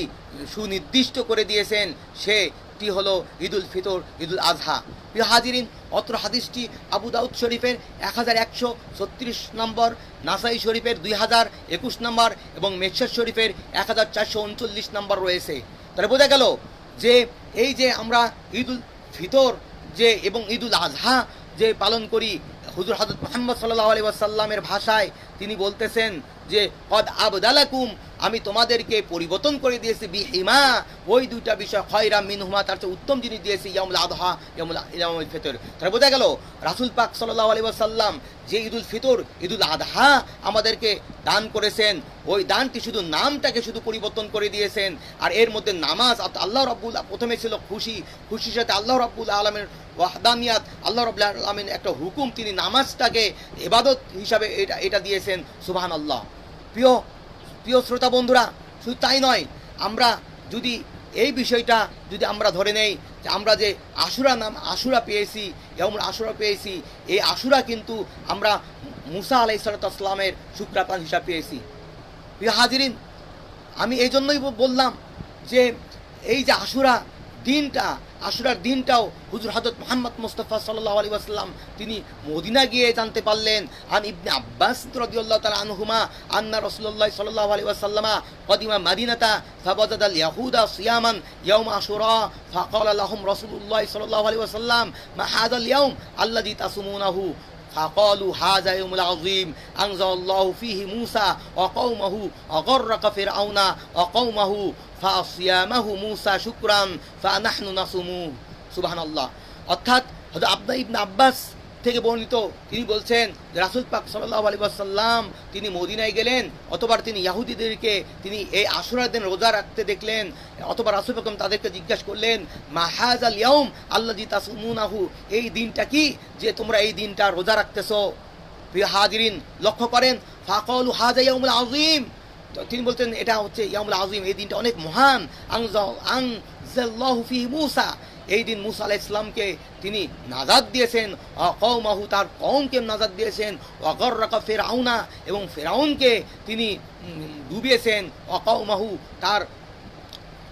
সুনির্দিষ্ট করে দিয়েছেন, সেটি হলো ঈদুল ফিতর, ঈদুল আজহা। প্রিয় হাজিরিন, অত্র হাদিসটি আবু দাউদ শরীফের 1136 নম্বর, নাসাই শরীফের 2021 নম্বর এবং মেশকাত শরীফের 1439 নম্বর রয়েছে। তাহলে বোঝা গেল যে এই যে আমরা ঈদুল ফিতর এবং ঈদুল আজহা যে পালন করি, হুজুর হযরত মুহাম্মদ সাল্লাল্লাহু আলাইহি ওয়াসাল্লামের ভাষায় তিনি বলতেছেন যে কদ আবদালাকুম, আমি তোমাদেরকে পরিবর্তন করে দিয়েছি বিহিমা, ওই দুইটা বিষয়, খায়রা মিনহুমা, তার চেয়ে উত্তম জিনিস দিয়েছি, ইয়াউমুল আযহা ইয়াউমুল ফিতর। তাহলে বোঝা গেল রাসূল পাক সাল্লাল্লাহু আলাইহি ওয়াসাল্লাম যে ঈদুল ফিতর, ঈদুল আযহা আমাদেরকে দান করেছেন, ওই দানটি শুধু নামটাকে শুধু পরিবর্তন করে দিয়েছেন। আর এর মধ্যে নামাজ, আল্লাহ রাব্বুল, প্রথমে ছিল খুশির সাথে আল্লাহ রাব্বুল আলামিনের ওয়াহদানিয়াত, আল্লাহ রাব্বুল আলামিন একটা হুকুম, তিনি নামাজটাকে ইবাদত হিসাবে এটা দিয়েছেন। সুবহানাল্লাহ। প্রিয় শ্রোতা বন্ধুরা, শুধু তাই নয়, আমরা যদি এই বিষয়টা যদি আমরা ধরে নেই যে আমরা যে আশুরা পেয়েছি, ইয়াউমুল আশুরা পেয়েছি, এই আশুরা কিন্তু আমরা মুসা আলাইহিস সালামের শুকরাপান হিসাব পেয়েছি। প্রিয় হাজিরিন, আমি এই জন্যই বললাম যে এই যে আশুরার দিনটাও হুজুর হযরত মুহাম্মদ মুস্তাফা সাল্লাল্লাহু আলাইহি ওয়াসাল্লাম তিনি মদিনা গিয়ে জানতে পারলেন। আন ইবনে আব্বাস রাদিয়াল্লাহু তাআলা আনহুমা আন্না রাসূলুল্লাহ সাল্লাল্লাহু আলাইহি ওয়াসাল্লামা কদিমা মাদিনাতা ফাওয়াজাদাল ইয়াহুদা সিয়ামান ইয়াউম আশুরা ফাকালা লাহুম রাসূলুল্লাহ সাল্লাল্লাহু আলাইহি ওয়াসাল্লাম মা হাযাল ইয়াউম আল্লাযী তাসুমুনাহু فقالوا هذا يوم العظيم أنزل الله فيه موسى وقومه وغرق فرعون وقومه فصيامه موسى شكرا فنحن نصوم। সুবহানাল্লাহ। অর্থাৎ হযরত ইবনে আব্বাস থেকে বর্ণিত, তিনি বলছেন যে রাসূল পাক সাল্লাল্লাহু আলাইহি ওয়াসাল্লাম তিনি মদিনায় গেলেন, অতবার তিনি ইহুদিদেরকে তিনি এই আশুরার দিন রোজা রাখতে দেখলেন। অথবা রাসূল পাক তাদেরকে জিজ্ঞাসা করলেন, মা হাযাল ইয়াউম আল্লাযী তাসুমুনাহু, এই দিনটা কি যে তোমরা এই দিনটা রোজা রাখতেছো? প্রিয় হাজিরিন, লক্ষ্য করেন, ফাকালু হাযা ইয়াউমুল আযীম, তিনি বলতেন এটা হচ্ছে ইয়াউমুল আযীম, এই দিনটা অনেক মহান। আনজাল্লাহু ফিহি মূসা, এই দিন মূসা আলাইহিস সালামকে তিনি নাজাত দিয়েছেন, কওমাহু, তার কওমকে নাজাত দিয়েছেন, ওয়াগররাকা ফিরআউনা, এবং ফিরআউনকে তিনি ডুবিয়েছেন, কওমাহু, তার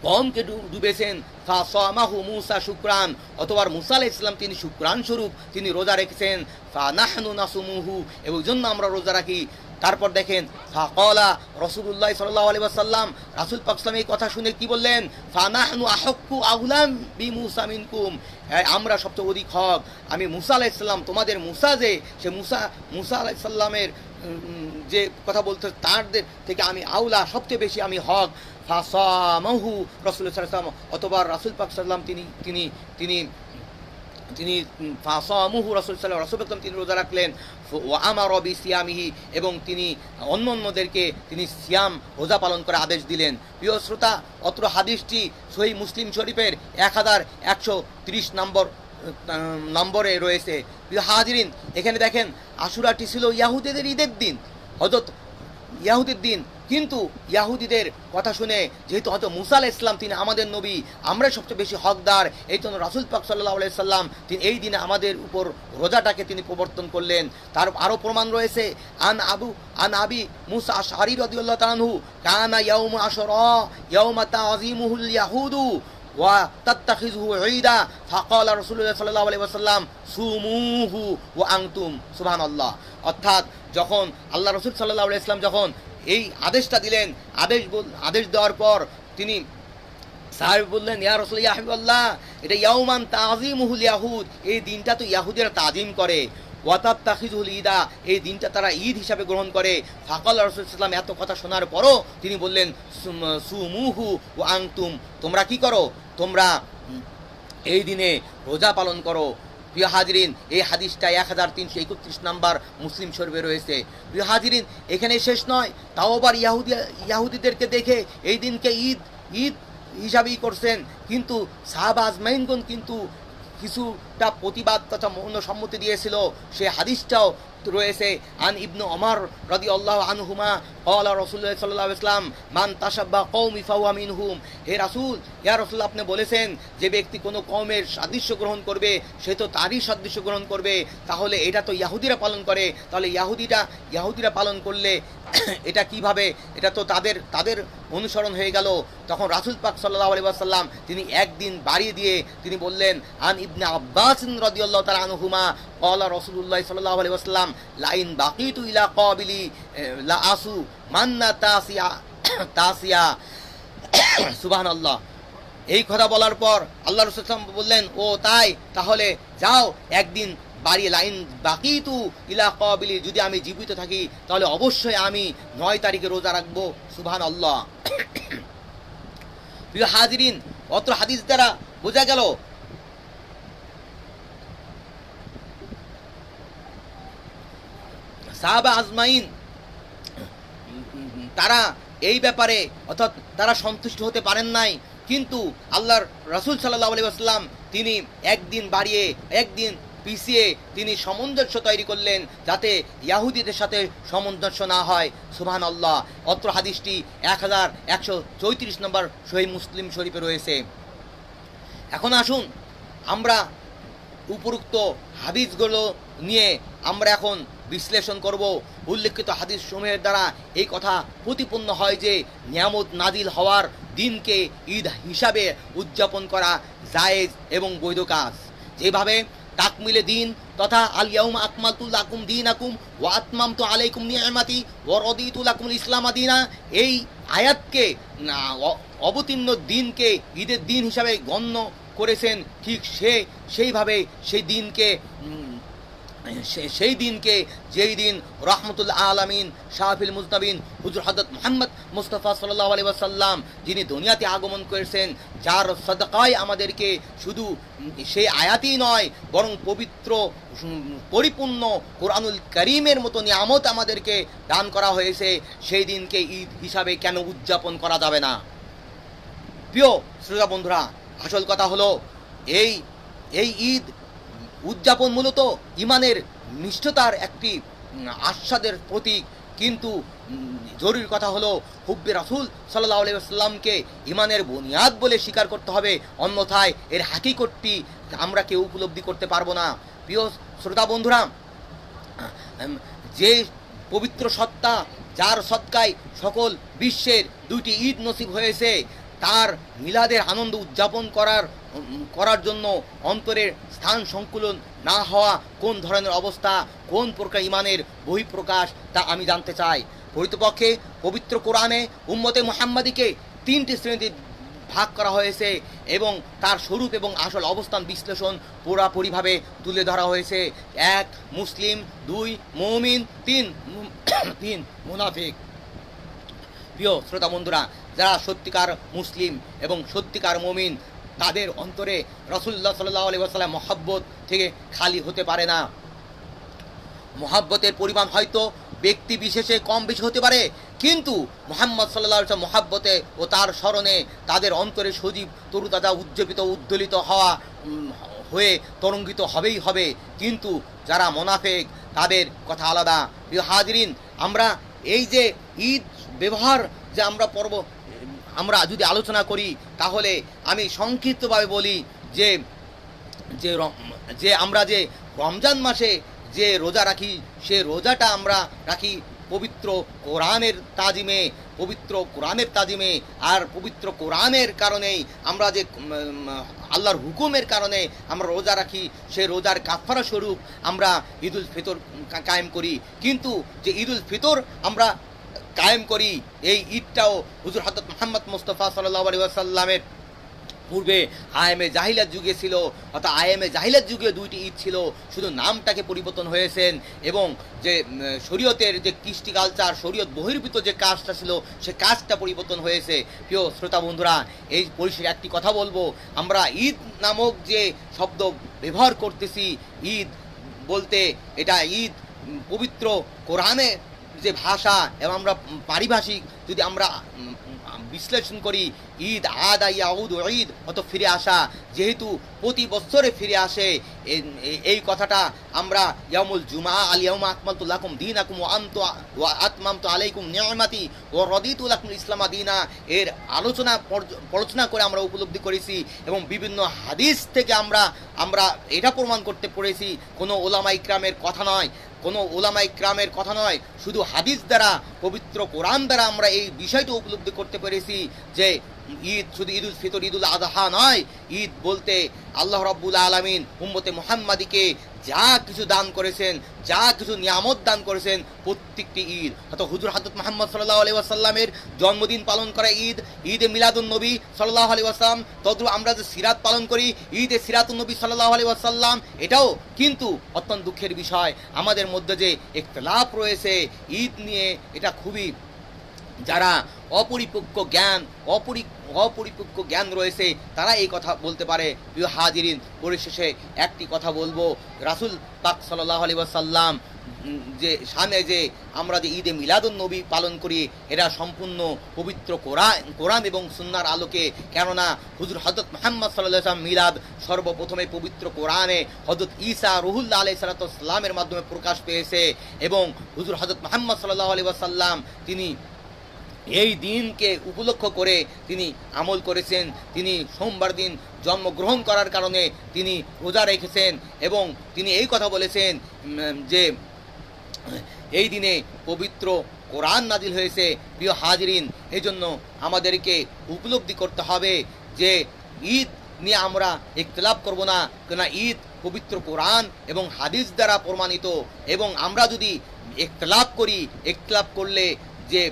কওমকে ডুবেছেন। ফাসামাহু মূসা শুকরান, অথবা মূসা আলাইহিস সালাম তিনি শুকরান স্বরূপ তিনি রোজা রেখেছেন। ফানাহনু নাসুমুহু, এবং জন্য আমরা রোজা রাখি। তারপর দেখেন, ফাকালা রাসূলুল্লাহ সাল্লাল্লাহু আলাইহি ওয়াসাল্লাম, রাসূল পাক সাল্লাল্লাহু এই কথা শুনে কি বললেন? ফানাহনু আহাক্কু আউলাম বিমূসা মিনকুম, আমরা সবচেয়ে অধিক হক, আমি মূসা আলাইহিস সালাম, তোমাদের মূসা যে সে মূসা আলাইহিস সালামের যে কথা বলতে তাদের থেকে আমি আউলা, সবচেয়ে বেশি আমি হক। ফাসামাহু রাসূলুল্লাহ সাল্লাল্লাহু আলাইহি ওয়াসাল্লাম, অথবা রাসূল পাক সাল্লাল্লাহু আলাইহি ওয়াসাল্লাম তিনি ফাসামুহু রাসূল সাল্লাল্লাহু আলাইহি ওয়াসাল্লাম তিনি রোজা রাখলেন। ওয়া আমারা বিসিয়ামিহি, এবং তিনি অন্যদেরকে তিনি সিয়াম রোজা পালন করে আদেশ দিলেন। প্রিয় শ্রোতা, অত্র হাদিসটি সহিহ মুসলিম শরীফের 1130 নম্বরে রয়েছে। প্রিয় হাজিরিন, এখানে দেখেন আশুরাটি ছিল ইহুদিদের ঈদের দিন, হযরত ইয়াহুদের দিন, কিন্তু ইয়াহুদিদের কথা শুনে যেহেতু হয়তো মূসা আলাইহিস সালাম তিনি আমাদের নবী, আমরা সবচেয়ে বেশি হকদার, এই জন্য রাসূল পাক সাল্লাল্লাহু আলাইহি সাল্লাম তিনি এই দিনে আমাদের উপর রোজাটাকে তিনি প্রবর্তন করলেন। তার আরও প্রমাণ রয়েছে, আন আবি মূসা আশআরী রাদিয়াল্লাহু তাআলা আনহু, কানা ইয়াউমু আশুরা ইয়াউমা তাযীমুহুল ইয়াহুদু ওয়া তাত্তাখিযুহু ঈদা, ফাকালা রাসূলুল্লাহ সাল্লাল্লাহু আলাইহি ওয়াসাল্লাম সুমুহু ওয়া আনতুম, সুবহানাল্লাহ। অর্থাৎ যখন আল্লাহ রাসূল সাল্লাল্লাহু আলাইহি ওয়াসাল্লাম যখন এই আদেশটা দিলেন, আদেশ দেওয়ার পর তিনি সাহাবী বললেন, ইয়া রাসূল, ইয়া হাবিবাল্লাহ, এটা ইয়াউমান তাযীমুহুল ইয়াহুদ, এই দিনটা তো ইয়াহুদিরা তাজিম করে, ওয়া তাত্তাখিযুহুল ঈদা, এই দিনটা তারা ঈদ হিসাবে গ্রহণ করে। ফাকালা রাসূল সাল্লাল্লাহু আলাইহি ওয়াসাল্লাম, এত কথা শোনার পরও তিনি বললেন, সুমুহু ওয়া আনতুম, তোমরা কি করো? তোমরা এই দিনে রোজা পালন করো। প্রিয় হাজিরিন, এই হাদিসটা 1331 নম্বর মুসলিম শরীফে রয়েছে। প্রিয় হাজিরিন, এখানে শেষ নয়, তাও আবার ইয়াহুদিদেরকে দেখে এই দিনকে ঈদ হিসাবেই করছেন, কিন্তু সাহাবা আজমাইনগণ কিন্তু কিছুটা প্রতিবাদ তথা সম্মতি দিয়েছিল। সে হাদিসটাও রয়েছে, আন ইবনু ওমর রাদিয়াল্লাহু আনহুমা ক্বালা রাসূলুল্লাহ সাল্লাল্লাহু আলাইহি ওয়াসাল্লাম, মান তাশাব্বা কওমি ফাহুয়া মিনহুম, হে রাসূল, ইয়া রাসূল, আপনি বলেছেন যে ব্যক্তি কোনো কওমের সাদৃশ্য গ্রহণ করবে সে তো তারই সাদৃশ্য গ্রহণ করবে, তাহলে এটা তো ইহুদিরা পালন করে, তাহলে ইহুদিরা পালন করলে এটা কিভাবে? এটা তো তাদের অনুসরণ হয়ে গেল। তখন রাসূল পাক সাল্লাল্লাহু আলাইহি ওয়াসাল্লাম তিনি একদিন বাড়িয়ে দিয়ে তিনি বললেন, আন ইবনে আব্বাস রাদিয়াল্লাহু তাআলা আনহুমা ক্বালা রাসূলুল্লাহ সাল্লাল্লাহু আলাইহি ওয়াসাল্লাম, লাইন বাকিতু ইলা কাবিলি লা আসু মান্না তাসিয়া, সুবহানাল্লাহ। এই কথা বলার পর আল্লাহ রাসূল সাল্লাল্লাহু আলাইহি ওয়াসাল্লাম বললেন, ও তাই, তাহলে যাও একদিন বাড়িয়ে, লাইন বাকিতু ইলা কাবিলি, যদি আমি জীবিত থাকি তাহলে অবশ্যই আমি 9 তারিখে রোজা রাখবো, সুবহানাল্লাহ। প্রিয় হাজিরিন, অত্র হাদিস দ্বারা বোঝা গেল সাহাবা আজমাইন তারা এই ব্যাপারে অর্থাৎ তারা সন্তুষ্ট হতে পারেন নাই, কিন্তু আল্লাহর রাসূল সাল্লাল্লাহু আলাইহি ওয়াসাল্লাম তিনি একদিন বাড়িয়ে একদিন পিছিয়ে তিনি সামঞ্জস্য তৈরি করলেন, যাতে ইয়াহুদিদের সাথে সামঞ্জস্য না হয়, সুবহানাল্লাহ। অত্র হাদিসটি 1134 নম্বর সহিহ মুসলিম শরীফে রয়েছে। এখন আসুন আমরা উপরোক্ত হাদিসগুলো নিয়ে আমরা এখন বিশ্লেষণ করব। উল্লেখিত হাদিস সমূহের দ্বারা এই কথা প্রতিপন্ন হয় যে নিয়ামত নাজিল হওয়ার দিনকে ঈদ হিসাবে উদযাপন করা জায়েজ এবং বৈধ কাজ। যেভাবে তাকমিলে দিন তথা আল ইয়াউমা আকমালতু লাকুম দীনাকুম ওয়া আতমামতু আলাইকুম নি'মাতি ওয়া রাদিতু লাকুমুল ইসলাম দীনা, এই আয়াতকে অবতীর্ণ দিনকে ঈদের দিন হিসাবে গণ্য করেছেন, ঠিক সেইভাবে সেই দিনকে সেই দিনকে, যেই দিন রহমতুল আলামিন শাফিল মুজনাবিন হুজুর হযরত মুহাম্মদ মুস্তাফা সাল্লাল্লাহু আলাইহি ওয়াসাল্লাম যিনি দুনিয়াতে আগমন করেছেন, যার সদকায় আমাদেরকে শুধু সেই আয়াতই নয় বরং পবিত্র পরিপূর্ণ কোরআনুল কারীমের মতো নিয়ামত আমাদেরকে দান করা হয়েছে, সেই দিনকে ঈদ হিসাবে কেন উদযাপন করা যাবে না? প্রিয় শ্রোতা বন্ধুরা, আসল কথা হলো এই ঈদ উদযাপন মূলত ইমানের নিষ্ঠতার একটি আস্বাদের প্রতীক। কিন্তু জরুরি কথা হলো হুব্বে রাসূল সাল্লাল্লাহু আলাইহি ওয়াসাল্লামকে ইমানের বুনিয়াদ বলে স্বীকার করতে হবে, অন্যথায় এর হাকিকতটি আমরা কেউ উপলব্ধি করতে পারবো না। প্রিয় শ্রোতা বন্ধুরা, যে পবিত্র সত্তা যার সদকায় সকল বিশ্বের দুইটি ঈদ নসিব হয়েছে, তার মিলাদের আনন্দ উদযাপন করার জন্য অন্তরের স্থান সংকুলন না হওয়া কোন ধরনের অবস্থা, কোন প্রকার ইমানের বহিঃপ্রকাশ, তা আমি জানতে চাই। প্রকৃতপক্ষে পবিত্র কোরআনে উম্মতে মুহাম্মাদিকে 3টি শ্রেণীতে ভাগ করা হয়েছে এবং তার স্বরূপ এবং আসল অবস্থান বিশ্লেষণ পুরাপুরিভাবে তুলে ধরা হয়েছে। 1 মুসলিম, 2 মুমিন, 3 মুনাফিক। প্রিয় শ্রোতা বন্ধুরা, যারা সত্যিকার মুসলিম এবং সত্যিকার মুমিন, তাদের অন্তরে রাসূলুল্লাহ সাল্লাল্লাহু আলাইহি ওয়াসাল্লাম মহব্বত থেকে খালি হতে পারে না। মহব্বতের পরিমাণ হয়তো ব্যক্তি বিশেষে কম বেশি হতে পারে, কিন্তু মুহাম্মদ সাল্লাল্লাহু আলাইহি ওয়াসাল্লাম মহব্বতে ও তার স্মরণে তাদের অন্তরে সজীব তরুতাজা উজ্জীবিত উদ্দোলিত হয়ে তরঙ্গিত হবেই হবে। কিন্তু যারা মুনাফিক, তাদের কথা আলাদা। প্রিয় হাজিরিন, আমরা এই যে ঈদ ব্যবহার যে আমরা যদি আলোচনা করি, তাহলে আমি সংক্ষিপ্তভাবে বলি যে আমরা যে রমজান মাসে যে রোজা রাখি, সে রোজাটা আমরা রাখি পবিত্র কোরআনের তাজিমে, আর পবিত্র কোরআনের কারণেই আমরা যে আল্লাহর হুকুমের কারণে আমরা রোজা রাখি, সে রোজার কাফারা স্বরূপ আমরা ঈদুল ফিতর কায়েম করি। কিন্তু যে ঈদুল ফিতর আমরা কায়েম করি, এই ঈদটাও হুজুর হযরত মুহাম্মদ মুস্তাফা সাল্লাল্লাহু আলাইহি ওয়াসাল্লামের পূর্বে আয়ামে জাহিলিয়াত যুগে ছিল, অর্থাৎ আয়ামে জাহিলিয়াত যুগে 2টি ঈদ ছিল, শুধু নামটাকে পরিবর্তন হয়েছেন এবং যে শরীয়তের যে কৃষ্টি কালচার, শরীয়ত বহির্ভূত যে কাজটা ছিল, সে কাজটা পরিবর্তন হয়েছে। প্রিয় শ্রোতা বন্ধুরা, এই পরিসরে একটি কথা বলবো, আমরা ঈদ নামক যে শব্দ ব্যবহার করতেছি, ঈদ বলতে এটা ঈদ পবিত্র কোরআনে যে ভাষা এবং আমরা পারিভাষিক যদি আমরা বিশ্লেষণ করি, ঈদ আদা ইয়াউদ ঈদ, অত ফিরে আসা, যেহেতু প্রতি বছরে ফিরে আসে, এই কথাটা আমরা ইয়াউমুল জুমআ আল ইয়াউমা আকমালতু লাকুম দীনাকুম ওয়া আতমামতু আলাইকুম নি'মাতি ওয়া রাদিতু লাকুম ইসলামা দীনা এর পড়াশোনা করে আমরা উপলব্ধি করেছি এবং বিভিন্ন হাদিস থেকে আমরা এটা প্রমাণ করতে পেরেছি। কোনো ওলামা ইকরামের কথা নয়, শুধু হাদিস দ্বারা, পবিত্র কোরআন দ্বারা আমরা এই বিষয়টা উপলব্ধি করতে পেরেছি যে ঈদ শুধু ঈদুল ফিতর, ঈদুল আযহা নয়। ঈদ বলতে আল্লাহ রাব্বুল আলামিন উম্মতে মুহাম্মাদিকে যা কিছু দান করেছেন, যা কিছু নিয়ামত দান করেছেন, প্রত্যেকটি ঈদ, অর্থাৎ হুজুর হযরত মুহাম্মদ সাল্লাল্লাহু আলাইহি ওয়াসাল্লামের জন্মদিন পালন করা ঈদে মিলাদুন নবী সাল্লাল্লাহু আলাইহি ওয়াসাল্লাম, তদ্রূপ আমরা যে সিরাত পালন করি, ঈদে সিরাতুন নবী সাল্লাল্লাহু আলাইহি ওয়াসাল্লাম, এটাও কিন্তু অত্যন্ত দুঃখের বিষয় আমাদের মধ্যে যে ইখতিলাফ রয়েছে ঈদ নিয়ে, এটা খুবই, যারা অপরিপক্ক জ্ঞান রয়েছে তারা এই কথা বলতে পারে। প্রিয় হাজিরিন, পরিশেষে একটি কথা বলবো, রাসূল পাক সাল্লাল্লাহু আলাইহি ওয়াসাল্লাম যে সামনে যে আমরা যে ঈদে মিলাদুন নবী পালন করি, এরা সম্পূর্ণ পবিত্র কোরআন এবং সুন্নাহর আলোকে। কেননা হুজুর হযরত মুহাম্মদ সাল্লাল্লাহু আলাইহি ওয়াসাল্লাম মিলাদ সর্বপ্রথমে পবিত্র কোরআনে হযরত ঈসা রুহুল্লাহ আলাইহিস সালামের মাধ্যমে প্রকাশ পেয়েছে এবং হুজুর হযরত মুহাম্মদ সাল্লাল্লাহু আলাইহি ওয়াসাল্লাম তিনি এই দিনকে উপলক্ষ করে তিনি আমল করেছেন। তিনি সোমবার দিন জন্মগ্রহণ করার কারণে তিনি রোজা রেখেছেন এবং তিনি এই কথা বলেছেন যে এই দিনে পবিত্র কোরআন নাজিল হয়েছে। প্রিয় হাজিরিন, এই জন্য আমাদেরকে উপলব্ধি করতে হবে যে ঈদ নিয়ে আমরা ইখতিলাফ করব না, কেননা ঈদ পবিত্র কোরআন এবং হাদিস দ্বারা প্রমাণিত। এবং আমরা যদি ইখতিলাফ করলে যে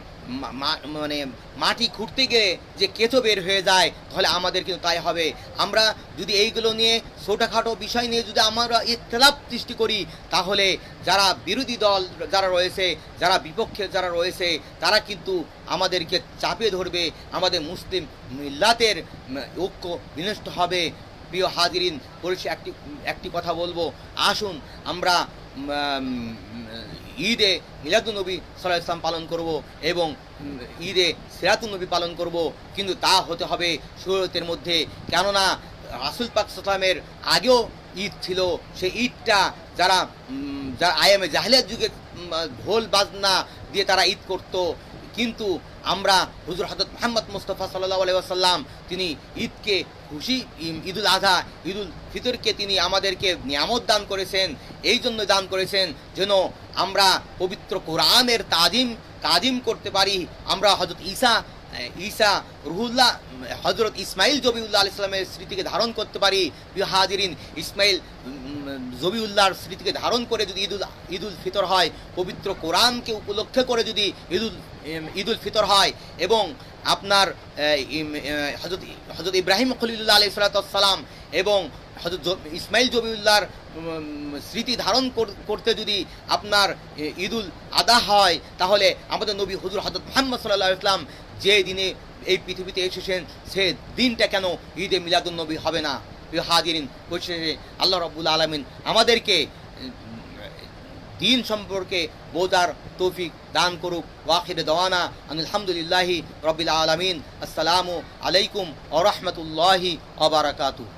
মানে মাটি খুঁড়তে গিয়ে যে কেঁচো বের হয়ে যায়, তাহলে আমাদের কিন্তু তাই হবে। আমরা যদি এইগুলো নিয়ে ছোটোখাটো বিষয় নিয়ে যদি আমরা ইখতিলাফ সৃষ্টি করি, তাহলে যারা বিরোধী দল যারা রয়েছে, যারা বিপক্ষে যারা রয়েছে, তারা কিন্তু আমাদেরকে চাপিয়ে ধরবে, আমাদের মুসলিম মিল্লাতের ঐক্য বিনষ্ট হবে। প্রিয় হাজিরিন, পরিশেষে একটি কথা বলবো, আসুন আমরা ঈদে মিলাদুন্নবী সাল্লাল্লাহু আলাইহি ওয়াসাল্লাম পালন করব এবং ঈদে সিরাতুন্নবী পালন করব, কিন্তু তা হতে হবে শরীয়তের মধ্যে। কেননা রাসূল পাক সাল্লাল্লাহু আলাইহি ওয়াসাল্লামের আগেও ঈদ ছিল, সেই ঈদটা যারা আয়ামে জাহেলিয়াত যুগে ঢোল বাজনা দিয়ে তারা ঈদ করত, কিন্তু আমরা হুজুর হযরত মুহাম্মদ মুস্তাফা সাল্লাল্লাহু আলাইহি ওয়াসাল্লাম তিনি ঈদকে খুশি, ঈদুল আযহা, ঈদুল ফিতরকে তিনি আমাদেরকে নিয়ামত দান করেছেন। এই জন্য দান করেছেন যেন আমরা পবিত্র কোরআনের তাজিম করতে পারি। আমরা হযরত ঈসা রুহুল্লাহ, হযরত ইসমাইল জবিউল্লাহ আলাইহিস সালামের স্মৃতিকে ধারণ করতে পারি। প্রিয় হাজিরিন, ইসমাইল জবিউল্লাহর স্মৃতিকে ধারণ করে যদি ঈদুল ফিতর হয়, পবিত্র কোরআনকে উপলক্ষে করে যদি ঈদুল ফিতর হয়, এবং আপনার হযরত ইব্রাহিম খলিলুল্লাহ আলাইহিস সালাম এবং হযরত ইসমাইল জবিউল্লাহর স্মৃতি ধারণ করতে যদি আপনার ঈদুল আদহা হয়, তাহলে আমাদের নবী হুজুর হযরত মুহাম্মদ সাল্লাল্লাহু আলাইহি ওয়াসাল্লাম যে দিনে এই পৃথিবীতে এসেছেন, সে দিনটা কেন ঈদে মিলাদুন্নবী হবে না? প্রিয় হাজিরিন, পরিশেষে আল্লাহ রাব্বুল আলামিন আমাদেরকে দিন সম্পর্কে বোঝার তৌফিক দান করুক। ওয়াখির দাওয়ানা আলহামদুলিল্লাহি রাব্বিল আলামিন। আসসালামু আলাইকুম ওয়া রাহমাতুল্লাহি ওয়া বারাকাতুহু।